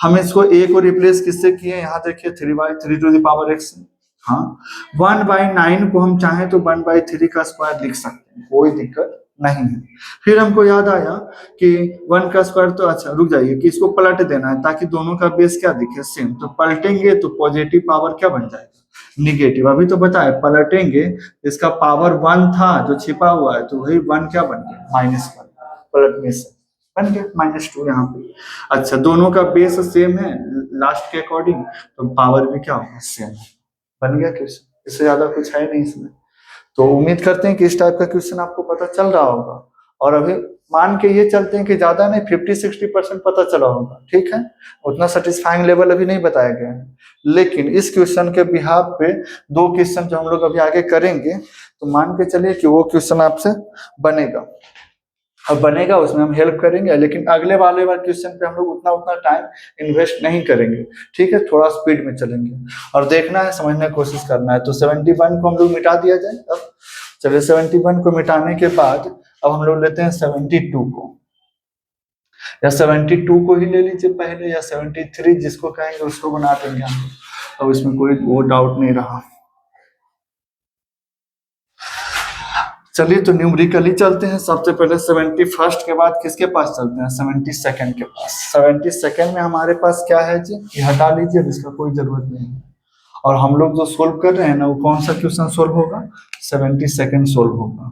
हम इसको a को रिप्लेस किससे किए, यहाँ देखिए 3/3 हाँ, 1/9 को हम चाहें तो 1/3 का स्क्वायर लिख सकते हैं, कोई दिक्कत नहीं है। फिर हमको याद आया कि 1 का स्क्वायर, तो अच्छा रुक जाइए कि इसको पलट देना है ताकि दोनों का बेस क्या दिखे, सेम। तो पलटेंगे तो पॉजिटिव पावर क्या बन जाएगा, निगेटिव। अभी तो बताए पलटेंगे, इसका पावर 1 था जो छिपा हुआ है, तो वही 1 क्या बन गया, -1, पलटने से बन गया -2 यहाँ पे। अच्छा, दोनों का बेस सेम है लास्ट के अकॉर्डिंग, तो पावर भी क्या होगा, सेम है, बन गया क्वेश्चन। इससे ज्यादा कुछ है नहीं इसमें। तो उम्मीद करते हैं कि इस टाइप का क्वेश्चन आपको पता चल रहा होगा, और अभी मान के ये चलते हैं कि ज्यादा नहीं, 50-60% पता चला होगा, ठीक है। उतना सेटिस्फाइंग लेवल अभी नहीं बताया गया है, लेकिन इस क्वेश्चन के बिहाफ पे 2 क्वेश्चन जो हम लोग अभी आगे करेंगे, तो मान के चलिए कि वो क्वेश्चन आपसे बनेगा। अब बनेगा उसमें हम हेल्प करेंगे, लेकिन अगले वाले क्वेश्चन पे हम लोग उतना उतना टाइम इन्वेस्ट नहीं करेंगे, ठीक है, थोड़ा स्पीड में चलेंगे और देखना है, समझने की कोशिश करना है। तो 71 को हम लोग मिटा दिया जाए। अब चलिए 71 को मिटाने के बाद अब हम लोग लेते हैं 72 को, या 72 को ही ले लीजिए पहले, या 73 जिसको कहेंगे उसको बना देंगे हम लोग। अब इसमें कोई वो डाउट नहीं रहा। चलिए तो न्यूमरिकली चलते हैं। सबसे पहले 71 के बाद किसके पास चलते हैं, 72 के पास। 72 में हमारे पास क्या है जी, ये हटा लीजिए, अब इसका कोई जरूरत नहीं है। और हम लोग जो सोल्व कर रहे हैं ना, वो कौन सा क्वेश्चन सोल्व होगा, 72 सोल्व होगा,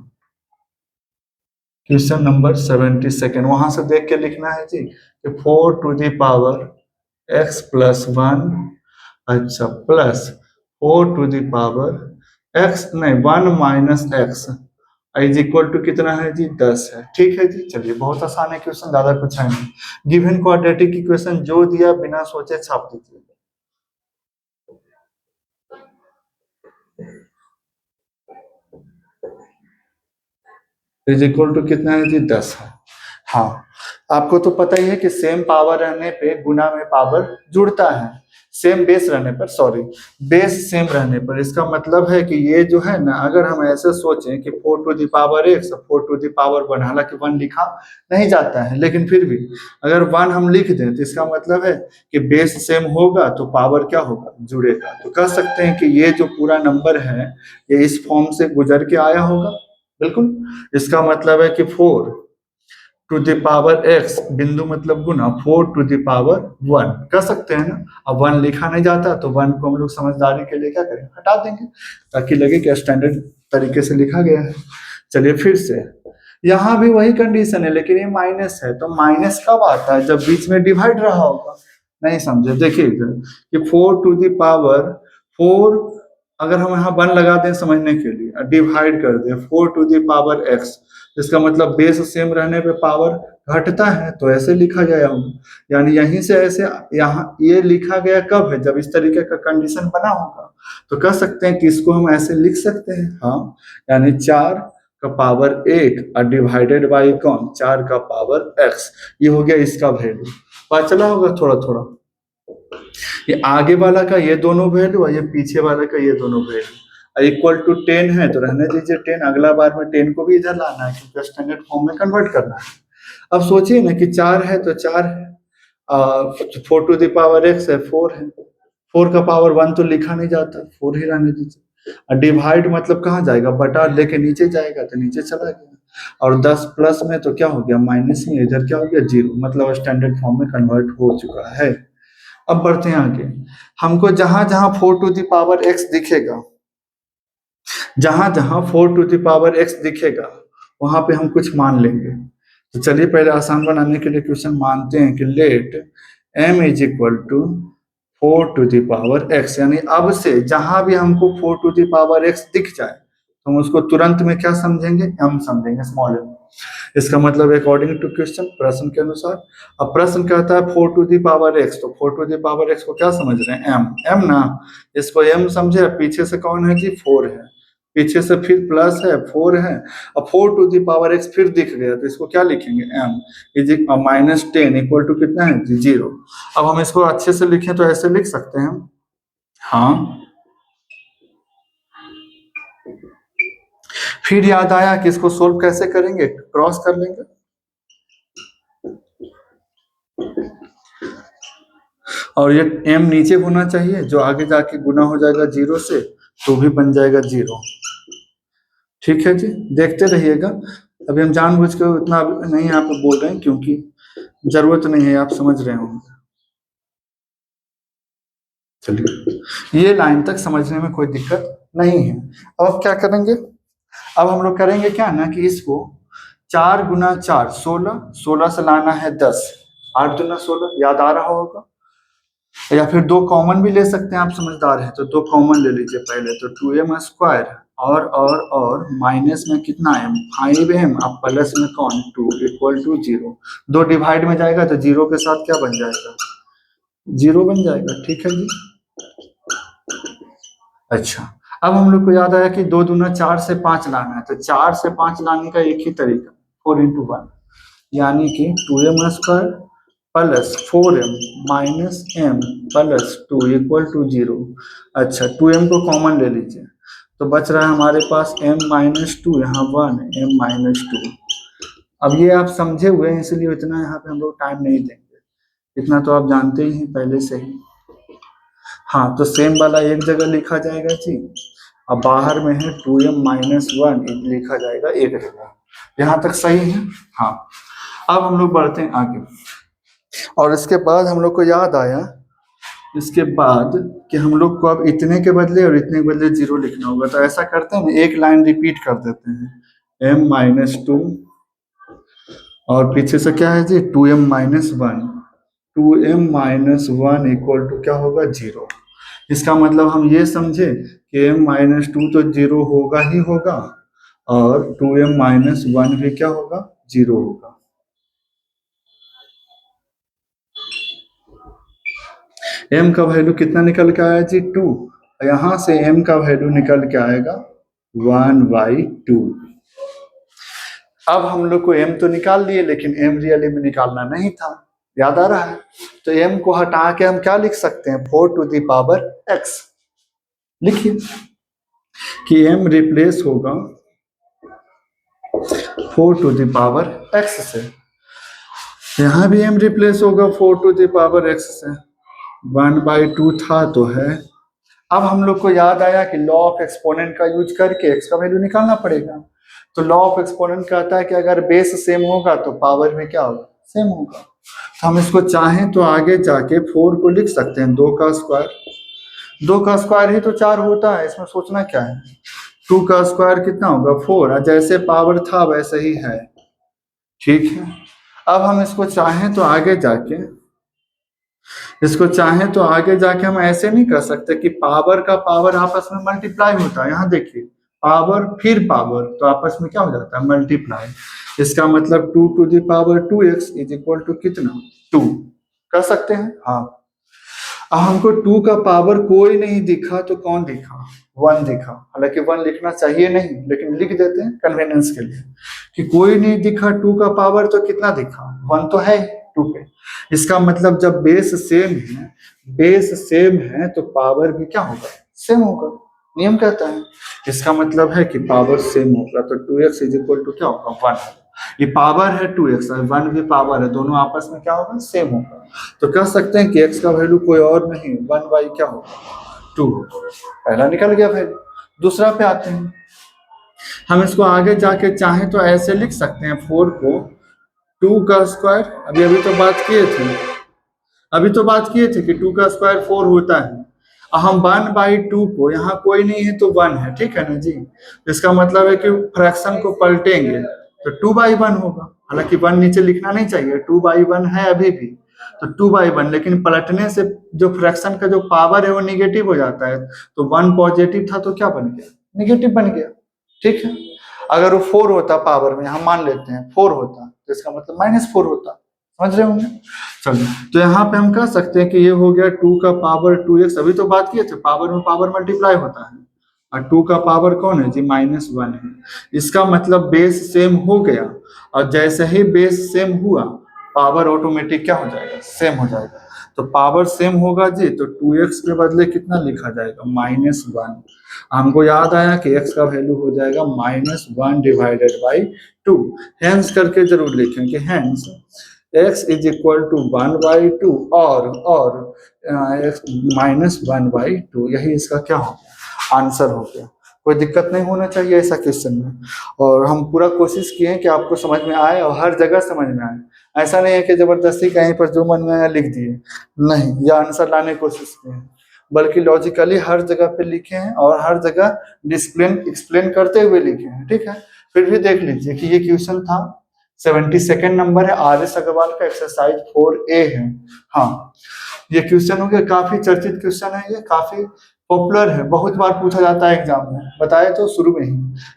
क्वेश्चन नंबर 72। वहां से देख के लिखना है जी कि 4⁻x+1, अच्छा, प्लस 4⁻x नहीं 1 - x = कितना है जी, 10 है। ठीक है जी, चलिए बहुत आसान है क्वेश्चन, ज्यादा कुछ है नहीं। गिवन क्वाड्रेटिक इक्वेशन जो दिया बिना सोचे छाप दीजिए। = कितना है जी, 10 है। हाँ, आपको तो पता ही है कि सेम पावर रहने पे गुना में पावर जुड़ता है, सेम बेस रहने पर, सॉरी, बेस सेम रहने पर। इसका मतलब है कि ये जो है ना, अगर हम ऐसे सोचें कि 4 to the power x, 4 to the power 1, हालांकि 1 लिखा नहीं जाता है, लेकिन फिर भी अगर 1 हम लिख दें तो इसका मतलब है कि बेस सेम होगा तो पावर क्या होगा, जुड़ेगा। तो कह सकते हैं कि ये जो पूरा नंबर है ये इस फॉर्म से गुजर के आया होगा, बिल्कुल। इसका मतलब है कि 4 टू द पावर x, बिंदु मतलब गुना, 4 टू द पावर 1 कह सकते हैं ना। अब 1 लिखा नहीं जाता तो 1 को हम लोग समझदारी के लिए क्या करें, हटा देंगे, ताकि लगे कि स्टैंडर्ड तरीके से लिखा गया है। चलिए फिर से, यहाँ भी वही कंडीशन है, लेकिन ये माइनस है, तो माइनस कब आता है, जब बीच में डिवाइड रहा होगा। नहीं समझे, देखिए इधर कि 4 टू द पावर 4, अगर हम यहाँ 1 लगा दें समझने के लिए, डिवाइड कर दें 4 टू द पावर x, इसका मतलब बेस सेम रहने पे पावर घटता है, तो ऐसे लिखा गया होगा। यानी यहीं से ऐसे यहाँ ये लिखा गया कब है, जब इस तरीके का कंडीशन बना होगा। तो कह सकते हैं कि इसको हम ऐसे लिख सकते हैं, हाँ, यानी 4 का पावर 1 और डिवाइडेड बाई कौन, 4 का पावर x, ये हो गया इसका वैल्यू। पता चला होगा थोड़ा थोड़ा, ये आगे वाला का ये दोनों वैल्यू और ये पीछे वाले का ये दोनों वैल्यू इक्वल टू 10 है, तो रहने दीजिए 10, अगला बार में 10 को भी इधर लाना है, क्योंकि स्टैंडर्ड फॉर्म में कन्वर्ट करना है। अब सोचिए ना कि 4 है तो 4 है, 4 टू द पावर x है, 4 है, 4 का पावर 1 तो लिखा नहीं जाता, 4 ही रहने दीजिए। और डिवाइड मतलब कहाँ जाएगा, बटा लेके नीचे जाएगा, तो नीचे चला गया। और 10 प्लस में तो क्या हो गया, माइनस में, इधर क्या हो गया, 0, मतलब स्टैंडर्ड फॉर्म में कन्वर्ट हो चुका है। अब बढ़ते हैं आगे, हमको जहां जहां 4 टू द पावर x दिखेगा, जहां जहां 4 टू द पावर x दिखेगा, वहां पे हम कुछ मान लेंगे। तो चलिए पहले आसान बनाने के लिए क्वेश्चन मानते हैं कि let m is equal to 4 to the power x, यानी अब से जहां भी हमको 4 टू द पावर x दिख जाए तो हम उसको तुरंत में क्या समझेंगे, m समझेंगे, स्मॉल m। इसका मतलब अकॉर्डिंग टू क्वेश्चन, प्रश्न के अनुसार। अब प्रश्न कहता है 4 टू द पावर x, तो 4 टू द पावर x को क्या समझ रहे हैं, m, m ना, इसको m समझे। पीछे से कौन है जी, 4 है, पीछे से फिर प्लस है, 4 है, अब 4 टू द पावर x फिर दिख गया, तो इसको क्या लिखेंगे, m इज -10 इक्वल टू कितना है जी, 0। अब हम इसको अच्छे से लिखें तो ऐसे लिख सकते हैं, हाँ। फिर याद आया कि इसको सोल्व कैसे करेंगे, क्रॉस कर लेंगे, और ये m नीचे होना चाहिए, जो आगे जाके गुना हो जाएगा 0 से, तो भी बन जाएगा 0। ठीक है जी, देखते रहिएगा। अभी हम जानबूझ के उतना नहीं यहाँ पे बोल रहे हैं, क्योंकि जरूरत नहीं है, आप समझ रहे होंगे। चलिए, ये लाइन तक समझने में कोई दिक्कत नहीं है। अब क्या करेंगे, अब हम लोग करेंगे क्या ना कि इसको 4 गुना 4 16, 16 से लाना है 10, 8 दूना 16, याद आ रहा होगा। या फिर 2 कॉमन भी ले सकते हैं, आप समझदार हैं तो 2 कॉमन ले लीजिए पहले, तो 2m² और माइनस में कितना m, 5m, अब प्लस में कौन 2 इक्वल टू 0। 2 डिवाइड में जाएगा तो 0 के साथ क्या बन जाएगा, 0 बन जाएगा। ठीक है जी, अच्छा। अब हम लोग को याद आया कि 2 दूना 4 से 5 लाना है, तो 4 से 5 लाने का एक ही तरीका, 4 × 1, यानी कि 2m² plus 4m minus m plus 2 equal to 0। अच्छा, 2m को कॉमन ले लीजिए, तो बच रहा है हमारे पास m-2, यहाँ 1 m-2। अब ये आप समझे हुए हैं, इसलिए इतना यहाँ पे हम लोग टाइम नहीं देंगे, इतना तो आप जानते ही हैं पहले से ही। हाँ, तो सेम वाला एक जगह लिखा जाएगा जी, अब बाहर में है 2m-1 लिखा जाएगा एक जगह। यहाँ तक सही है, हाँ। अब हम लोग बढ़ते हैं आगे, और इसके बाद हम लोग को याद आया, इसके बाद कि हम लोग को अब इतने के बदले और इतने के बदले 0 लिखना होगा। तो ऐसा करते हैं ना, एक लाइन रिपीट कर देते हैं, m-2 और पीछे से क्या है जी, 2m-1, 2m-1 इक्वल टू क्या होगा, 0। इसका मतलब हम ये समझे कि m-2 तो 0 होगा ही होगा, और 2m-1 भी क्या होगा, 0 होगा। m का वैल्यू कितना निकल के आया जी, 2, यहां से m का वैल्यू निकल के आएगा 1/2। अब हम लोग को m तो निकाल लिए, लेकिन m रियली में निकालना नहीं था, याद आ रहा है? तो m को हटा के हम क्या लिख सकते हैं, 4 टू द पावर x। लिखिए कि m रिप्लेस होगा 4 टू द पावर x से, यहाँ भी m रिप्लेस होगा 4 टू द पावर x से, 1/2 था तो है। अब हम लोग को याद आया कि लॉ ऑफ एक्सपोनेंट का यूज करके x का वैल्यू निकालना पड़ेगा। तो लॉ ऑफ एक्सपोनेंट कहता है कि अगर बेस सेम होगा तो पावर में क्या होगा, सेम होगा। तो हम इसको चाहें तो आगे जाके 4 को लिख सकते हैं 2 का स्क्वायर, 2 का स्क्वायर ही तो 4 होता है, इसमें सोचना क्या है। 2 का स्क्वायर कितना होगा 4, जैसे पावर था वैसे ही है, ठीक है। अब हम इसको चाहें तो आगे जाके हम ऐसे नहीं कर सकते कि पावर का पावर आपस में मल्टीप्लाई होता है। यहाँ देखिए पावर फिर पावर, तो आपस में क्या हो जाता है, मल्टीप्लाई। इसका मतलब 2 to the power 2x is equal to कितना, 2 कर सकते हैं। हाँ, अब हमको 2 का पावर कोई नहीं दिखा तो कौन दिखा, 1 दिखा। हालांकि 1 लिखना चाहिए नहीं, लेकिन लिख देते हैं कन्वीनियंस के लिए कि कोई नहीं दिखा 2 का पावर, तो कितना दिखा, 1 तो है 2 पे। इसका मतलब जब बेस सेम है तो पावर भी क्या होगा, सेम होगा, नियम कहता है। इसका मतलब है कि पावर सेम होगा, तो 2x इज इक्वल टू क्या होगा, 1। ये पावर है 2x और 1 भी पावर है, दोनों आपस में क्या होगा, सेम होगा। तो कह सकते हैं कि x का वैल्यू कोई और नहीं 1/, क्या होगा, 2 होगा। पहला निकल गया वैल्यू। दूसरा पे आते हैं, हम इसको आगे जाके चाहें तो ऐसे लिख सकते हैं 4 को 2 का स्क्वायर, अभी तो बात किए थे कि 2 का स्क्वायर 4 होता है। हम 1/2 को, यहाँ कोई नहीं है तो 1 है, ठीक है ना जी। इसका मतलब है कि फ्रैक्शन को पलटेंगे तो 2/1 होगा। हालांकि 1 नीचे लिखना नहीं चाहिए, 2/1 है अभी भी, तो 2/1, लेकिन पलटने से जो फ्रैक्शन का जो पावर है वो निगेटिव हो जाता है। तो 1 पॉजिटिव था तो क्या बन गया, निगेटिव बन गया, ठीक है। अगर वो 4 होता पावर में, हम मान लेते हैं 4 होता, तो इसका मतलब -4 होता, समझ रहे होंगे। चलिए, तो यहाँ पे हम कह सकते हैं कि ये हो गया 2 का पावर 2x। अभी तो बात किए थे पावर में पावर मल्टीप्लाई होता है, और 2 का पावर कौन है जी, -1 है। इसका मतलब बेस सेम हो गया, और जैसे ही बेस सेम हुआ पावर ऑटोमेटिक क्या हो जाएगा, सेम हो जाएगा। तो पावर सेम होगा जी, तो 2x के बदले कितना लिखा जाएगा, -1। हमको याद आया कि x का वैल्यू हो जाएगा -1/2। हेंस करके जरूर लिखें कि hence x is equal to 1/2 और -1/2, यही इसका क्या हो गया, आंसर हो गया। कोई दिक्कत नहीं होना चाहिए ऐसा क्वेश्चन में। और हम पूरा कोशिश किए हैं कि आपको समझ में आए और हर जगह समझ में आए। ऐसा नहीं है कि जबरदस्ती कहीं पर जो मन में आया लिख दिए, नहीं, या आंसर लाने की कोशिश किए हैं, बल्कि लॉजिकली हर जगह पे लिखे हैं और हर जगह एक्सप्लेन करते हुए लिखे हैं, ठीक है। फिर भी देख लीजिए कि ये क्वेश्चन था 72nd नंबर है, RS अग्रवाल का, एक्सरसाइज 4A है। हाँ, ये क्वेश्चन हो गया, काफी चर्चित क्वेश्चन है, ये काफी पॉपुलर है, बहुत बार पूछा जाता है एग्जाम में। बताए तो शुरू में ही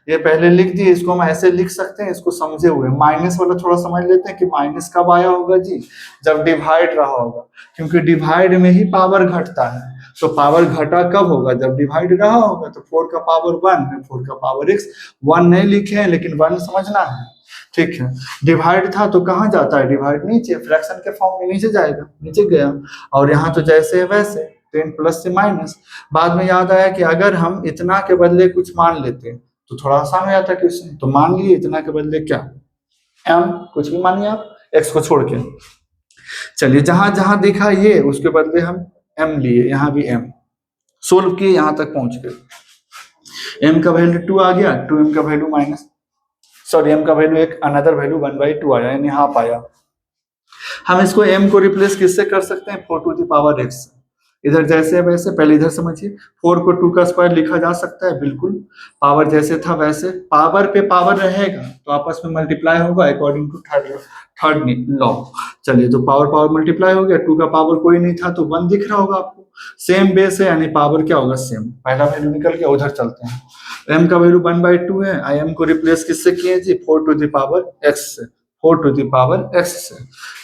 ये पहले लिख दिए, इसको हम ऐसे लिख सकते हैं, इसको समझे हुए। माइनस वाला थोड़ा समझ लेते हैं कि माइनस कब आया होगा जी, जब डिवाइड रहा होगा, क्योंकि डिवाइड में ही पावर घटता है। तो पावर घटा कब होगा, जब डिवाइड रहा होगा। तो 4 का पावर 1 है, 4 का पावर x, 1 नहीं लिखे हैं लेकिन 1 समझना है, ठीक है। डिवाइड था तो कहाँ जाता है, डिवाइड नीचे, फ्रैक्शन के फॉर्म में नीचे जाएगा, नीचे गया। और यहाँ तो जैसे है वैसे, 10 प्लस से माइनस। बाद में याद आया कि अगर हम इतना के बदले कुछ मान लेते तो थोड़ा आसान हो जाता क्वेश्चन। तो मान लिए इतना के बदले क्या, m, कुछ भी मानिए आप, x को छोड़ के। चलिए, जहां जहां दिखा ये उसके बदले हम m लिए, यहाँ भी m सोल्व किए, यहां तक पहुंच गए। m का वैल्यू 2 आ गया, 2m का वैल्यू m का वैल्यू एक अनदर वैल्यू 1/2 आया, यानी हाफ आया। हम इसको m को रिप्लेस किससे कर सकते हैं, 4 टू द पावर x। इधर जैसे वैसे, पहले इधर समझिए, 4 को 2 का स्क्वायर लिखा जा सकता है, बिल्कुल। पावर जैसे था वैसे, पावर पे पावर रहेगा तो आपस में मल्टीप्लाई होगा अकॉर्डिंग टू थर्ड लॉ। चलिए, तो पावर पावर मल्टीप्लाई हो गया, 2 का पावर कोई नहीं था तो 1 दिख रहा होगा आपको। सेम बेस है, यानी पावर क्या होगा, सेम। पहला वैल्यू निकल गया, उधर चलते हैं। m का वैल्यू 1/2 है, m को रिप्लेस किससे किए जी, 4 टू द पावर x से। 4 टू द पावर एक्स से।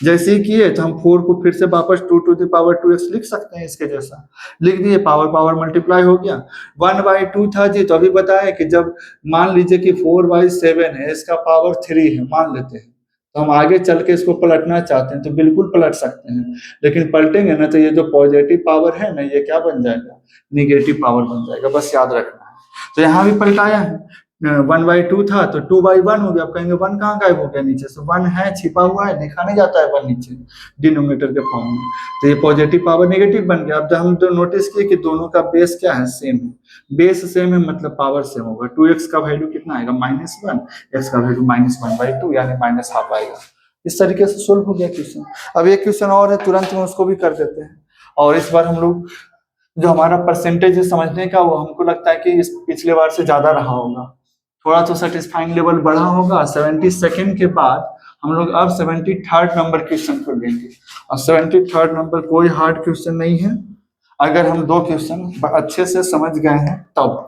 जैसे ही किए तो हम 4 को फिर से वापस 2 टू द पावर 2x लिख सकते हैं, इसके जैसा लिख दिए, पावर पावर मल्टीप्लाई हो गया। 1/2 था जी, तो अभी बताया कि जब मान लीजिए कि 4/7 है, इसका पावर 3 है मान लेते हैं, तो हम आगे चल के इसको पलटना चाहते हैं तो बिल्कुल पलट सकते हैं, लेकिन पलटेंगे ना तो ये जो पॉजिटिव पावर है ना, ये क्या बन जाएगा, निगेटिव पावर बन जाएगा, बस याद रखना है। तो यहाँ भी पलटाया है, 1/2 था तो 2/1 हो गया। आप कहेंगे 1 कहाँ गायब हो गया नीचे से, 1 है, छिपा हुआ है, लिखा नहीं जाता है 1 नीचे डिनोमिनेटर के फॉर्म में, तो ये पॉजिटिव पावर नेगेटिव बन गया। अब जब हम तो नोटिस किए कि दोनों का बेस क्या है, सेम है, बेस सेम है मतलब पावर सेम होगा। 2x का वैल्यू कितना आएगा, -1, x का वैल्यू -1/2 यानी -12 आएगा। इस तरीके से सोल्व हो गया क्वेश्चन। अब एक क्वेश्चन और है, तुरंत में उसको भी कर देते हैं। और इस बार हम लोग जो हमारा परसेंटेज है समझने का, वो हमको लगता है कि इस पिछले बार से ज्यादा रहा होगा, थोड़ा तो सेटिस्फाइंग लेवल बढ़ा होगा। 72 के बाद हम लोग अब 73rd नंबर क्वेश्चन को लेंगे, और 73rd नंबर कोई हार्ड क्वेश्चन नहीं है, अगर हम 2 क्वेश्चन अच्छे से समझ गए हैं तब।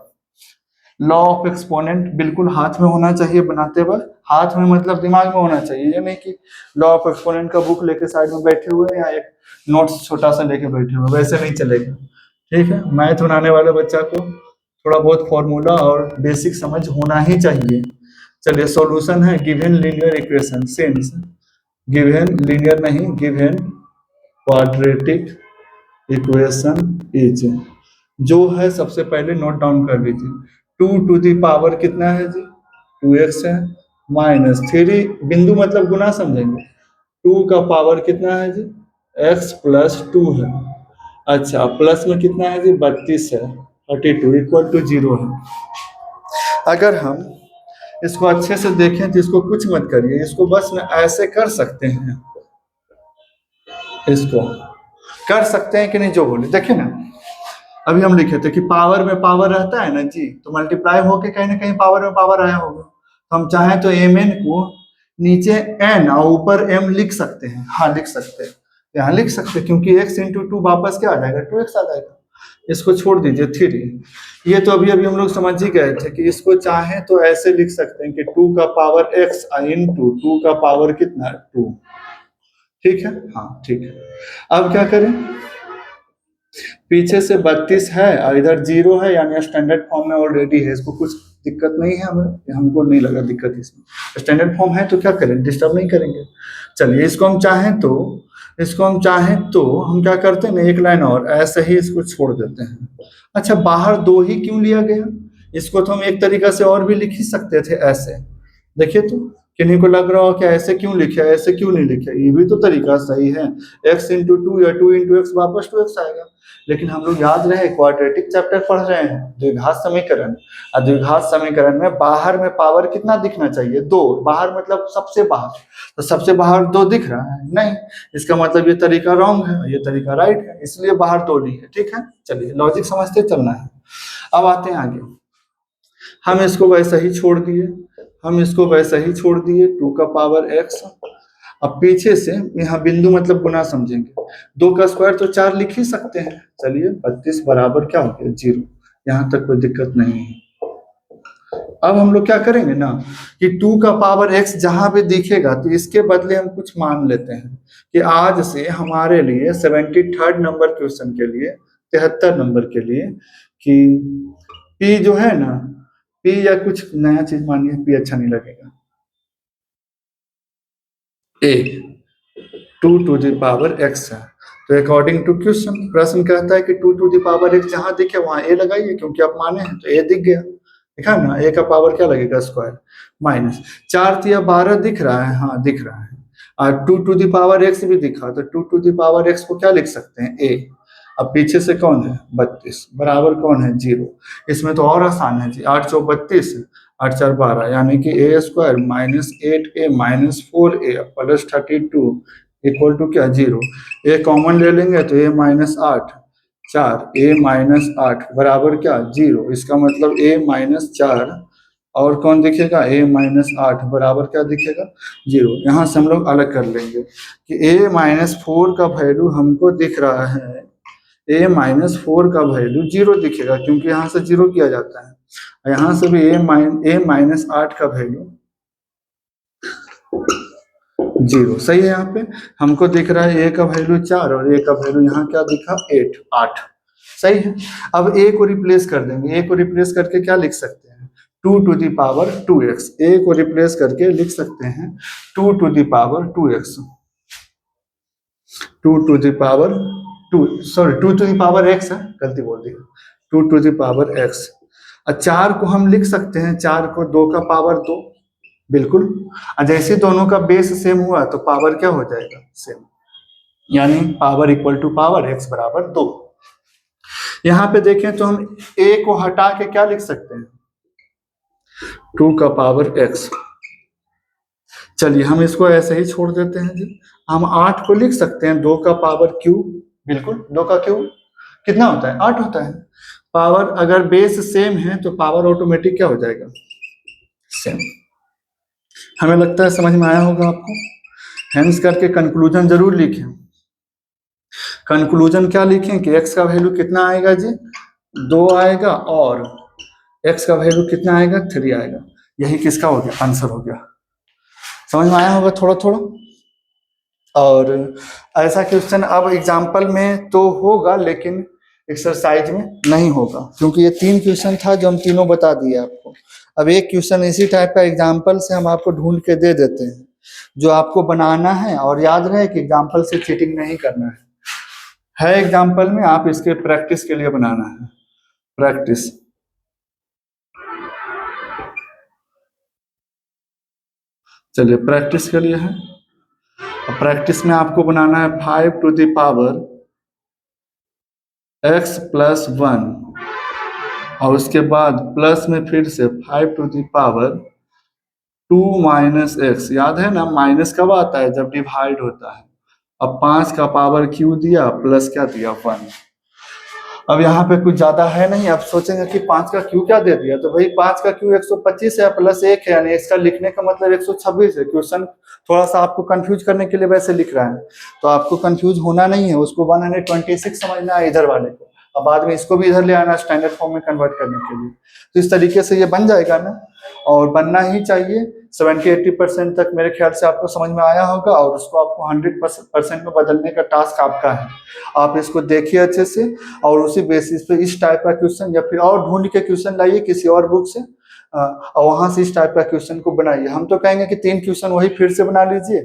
लॉ ऑफ एक्सपोनेंट बिल्कुल हाथ में होना चाहिए बनाते वक्त, हाथ में मतलब दिमाग में होना चाहिए, ये नहीं कि लॉ ऑफ एक्सपोनेंट का बुक लेके साइड में बैठे हुए या एक नोट्स छोटा सा लेके बैठे हुए, वैसे नहीं चलेगा। ठीक है, मैथ बनाने वाले बच्चा को थोड़ा बहुत फॉर्मूला और बेसिक समझ होना ही चाहिए। चलिए सॉल्यूशन है, given linear equation since, given linear नहीं, गिवन क्वाड्रेटिक इक्वेशन इज, जो है सबसे पहले नोट डाउन कर लीजिए। 2 टू द पावर कितना है जी, 2x है, -3 बिंदु मतलब गुना समझेंगे, 2 का पावर कितना है जी, x + 2 है। अच्छा, प्लस में कितना है जी, 32 है, 32 = 0 है। अगर हम इसको अच्छे से देखें तो इसको कुछ मत करिए, इसको बस ना ऐसे कर सकते हैं, इसको कर सकते हैं कि नहीं, जो बोले देखिए ना। अभी हम लिखे थे कि पावर में पावर रहता है ना जी, तो मल्टीप्लाई होके कहीं ना कहीं पावर में पावर आया होगा, तो हम चाहें तो mn को नीचे n और ऊपर m लिख सकते हैं। हाँ लिख सकते हैं, यहाँ लिख सकते हैं, क्योंकि x × 2 वापस क्या आ जाएगा, 2x आ जाएगा। इसको छोड़ दीजिए 3, ये तो अभी अभी हम लोग समझ ही गए थे कि इसको चाहें तो ऐसे लिख सकते हैं कि 2 का पावर x × 2 का पावर कितना है, 2। ठीक है, हाँ ठीक है। अब क्या करें, पीछे से 32 है और इधर 0 है, यानी स्टैंडर्ड फॉर्म में ऑलरेडी है, इसको कुछ दिक्कत नहीं है, हमें हमको नहीं लगा दिक्कत इसमें, स्टैंडर्ड फॉर्म है तो क्या करें, डिस्टर्ब नहीं करेंगे। चलिए इसको हम चाहें तो हम क्या करते हैं ना, एक लाइन और ऐसे ही इसको छोड़ देते हैं। अच्छा, बाहर 2 ही क्यों लिया गया, इसको तो हम एक तरीका से और भी लिख ही सकते थे ऐसे। देखिए तो किन्हीं को लग रहा हो कि ऐसे क्यों लिखे, ऐसे क्यों नहीं लिखे, ये भी तो तरीका सही है, x × 2 या 2 × x वापस 2x आएगा। लेकिन हम लोग याद रहे क्वाड्रेटिक चैप्टर पढ़ रहे हैं, द्विघात समीकरण, और द्विघात समीकरण में बाहर में पावर कितना दिखना चाहिए, 2, बाहर मतलब सबसे बाहर, तो सबसे बाहर 2 दिख रहा है नहीं, इसका मतलब ये तरीका रॉन्ग है, ये तरीका राइट है, इसलिए बाहर 2 ली है। ठीक है, चलिए लॉजिक समझते चलना है। अब आते हैं आगे, हम इसको वैसा ही छोड़ दिए, 2 का पावर x। अब पीछे से यहाँ बिंदु मतलब गुना समझेंगे, 2 का स्क्वायर तो 4 लिख ही सकते हैं। चलिए 32 बराबर क्या हो गया, 0, यहाँ तक कोई दिक्कत नहीं है। अब हम लोग क्या करेंगे ना कि 2 का पावर x जहां पे दिखेगा तो इसके बदले हम कुछ मान लेते हैं कि आज से हमारे लिए 73rd नंबर क्वेश्चन के लिए, 73 नंबर के लिए, कि p जो है ना, p या कुछ नया चीज मानिए, p अच्छा नहीं लगेगा, a 2 to the power x है। तो अकॉर्डिंग टू क्वेश्चन, प्रश्न कहता है कि 2 टू द पावर x जहां दिखे वहां a लगाइए, क्योंकि आप माने हैं तो a दिख गया, देखा ना, a का पावर क्या लगेगा, स्क्वायर, -4 × 12 दिख रहा है, हाँ दिख रहा है, और 2 टू द पावर x भी दिखा, तो 2 टू द पावर x को क्या लिख सकते हैं, a। अब पीछे से कौन है, 32 बराबर कौन है, 0। इसमें तो और आसान है जी, 8 × 32, 8 × 4 = 12, यानी कि a² -8a -4a + 32 = क्या, 0। a कॉमन ले लेंगे तो a -8, 4 a -8 बराबर क्या, 0। इसका मतलब a -4 और कौन दिखेगा, a -8 बराबर क्या दिखेगा, 0। यहाँ से हम लोग अलग कर लेंगे कि a -4 का वैल्यू हमको दिख रहा है, a -4 का वैल्यू 0 दिखेगा, क्योंकि यहाँ से 0 किया जाता है, यहाँ से भी a -8 का वैल्यू जीरो। सही है। यहाँ पे हमको दिख रहा है ए का वैल्यू 4 और ए का वैल्यू यहाँ क्या दिखा 8। सही है। अब ए को रिप्लेस कर देंगे। ए को रिप्लेस करके क्या लिख सकते हैं 2 to the power 2x। ए को रिप्लेस करके लिख सकते हैं 2 to the power 2x। 2 to the power 2, sorry 2 to the power x है, गलती बोल दी। 2 to the power x। और 4 को हम लिख सकते हैं 4 को 2 का पावर 2। बिल्कुल। और जैसे दोनों का बेस सेम हुआ तो पावर क्या हो जाएगा सेम, यानी power equal to power x बराबर 2। यहां पे देखें तो हम a को हटा के क्या लिख सकते हैं 2 का पावर x। चलिए हम इसको ऐसे ही छोड़ देते हैं जी। हम 8 को लिख सकते हैं 2 का पावर क्यू। बिल्कुल 2 का क्यू कितना होता है 8 होता है। पावर अगर बेस सेम है तो पावर ऑटोमेटिक क्या हो जाएगा सेम। हमें लगता है समझ में आया होगा आपको। हेंस करके कंक्लूजन जरूर लिखें। कंक्लूजन क्या लिखें कि x का वैल्यू कितना आएगा जी 2 आएगा और x का वैल्यू कितना आएगा 3 आएगा। यही किसका हो गया आंसर हो गया। समझ में आया होगा थोड़ा थोड़ा। और ऐसा क्वेश्चन अब एग्जाम्पल में तो होगा लेकिन एक्सरसाइज में नहीं होगा, क्योंकि ये 3 क्वेश्चन था जो हम तीनों बता दिए आपको। अब एक क्वेश्चन इसी टाइप का एग्जाम्पल से हम आपको ढूंढ के दे देते हैं जो आपको बनाना है। और याद रहे कि एग्जाम्पल से चीटिंग नहीं करना है एग्जाम्पल में, आप इसके प्रैक्टिस के लिए बनाना है। प्रैक्टिस चलिए प्रैक्टिस के लिए है। प्रैक्टिस में आपको बनाना है 5 to the power x plus 1 और उसके बाद प्लस में फिर से 5 to the power 2 minus x। याद है ना माइनस कब आता है जब डिवाइड होता है। अब 5 का पावर q दिया प्लस क्या दिया 1। अब यहाँ पे कुछ ज्यादा है नहीं। आप सोचेंगे कि 5 का क्यू क्या दे दिया, तो भाई 5 का क्यू 125 है प्लस 1 है, यानी इसका लिखने का मतलब 126 है। क्वेश्चन थोड़ा सा आपको कंफ्यूज करने के लिए वैसे लिख रहा है, तो आपको कंफ्यूज होना नहीं है। उसको 126 समझना है इधर वाले को, अब बाद में इसको भी इधर ले आना स्टैंडर्ड फॉर्म में कन्वर्ट करने के लिए। तो इस तरीके से ये बन जाएगा ना, और बनना ही चाहिए। 70-80% तक मेरे ख्याल से आपको समझ में आया होगा और उसको आपको 100% में बदलने का टास्क आपका है। आप इसको देखिए अच्छे से और उसी बेसिस पे इस टाइप का क्वेश्चन या फिर और ढूंढ के क्वेश्चन लाइए किसी और बुक से और वहां से इस टाइप का क्वेश्चन को बनाइए। हम तो कहेंगे कि 3 क्वेश्चन वही फिर से बना लीजिए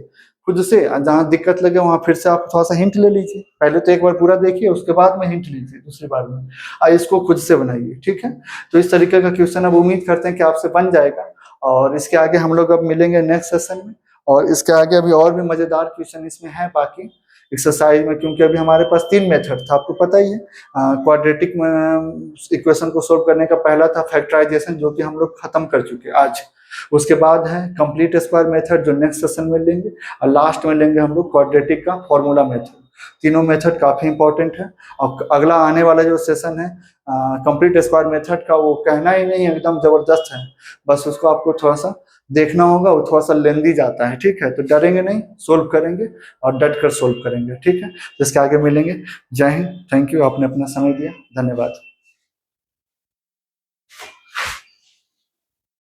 खुद से, जहां दिक्कत लगे वहां फिर से आप थोड़ा सा हिंट ले लीजिए। पहले तो एक बार पूरा देखिए उसके बाद में हिंट लीजिए दूसरी बार में, और इसको खुद से बनाइए। ठीक है, तो इस तरीके का क्वेश्चन अब उम्मीद करते हैं कि आपसे बन जाएगा। और इसके आगे हम लोग अब मिलेंगे नेक्स्ट सेशन में, और इसके आगे अभी और भी मजेदार क्वेश्चन इसमें है बाकी एक्सरसाइज में, क्योंकि अभी हमारे पास 3 मेथड था आपको पता ही है। क्वाड्रेटिक इक्वेशन को सोल्व करने का पहला था फैक्टराइजेशन, जो कि हम लोग खत्म कर चुके आज। उसके बाद है कंप्लीट स्क्वायर मेथड जो नेक्स्ट सेशन में लेंगे, और लास्ट में लेंगे हम लोग क्वाड्रेटिक का फॉर्मूला मेथड। तीनों मेथड काफी इंपॉर्टेंट है। और अगला आने वाला जो सेशन है कंप्लीट स्क्वायर मेथड का, वो कहना ही नहीं एकदम जबरदस्त है। बस उसको आपको थोड़ा सा देखना होगा, वो थोड़ा सा लेंदी जाता है। ठीक है, तो डरेंगे नहीं, सोल्व करेंगे और डट कर सोल्व करेंगे। ठीक है, तो इसके आगे मिलेंगे। जय हिंद, थैंक यू, आपने अपना समय दिया, धन्यवाद।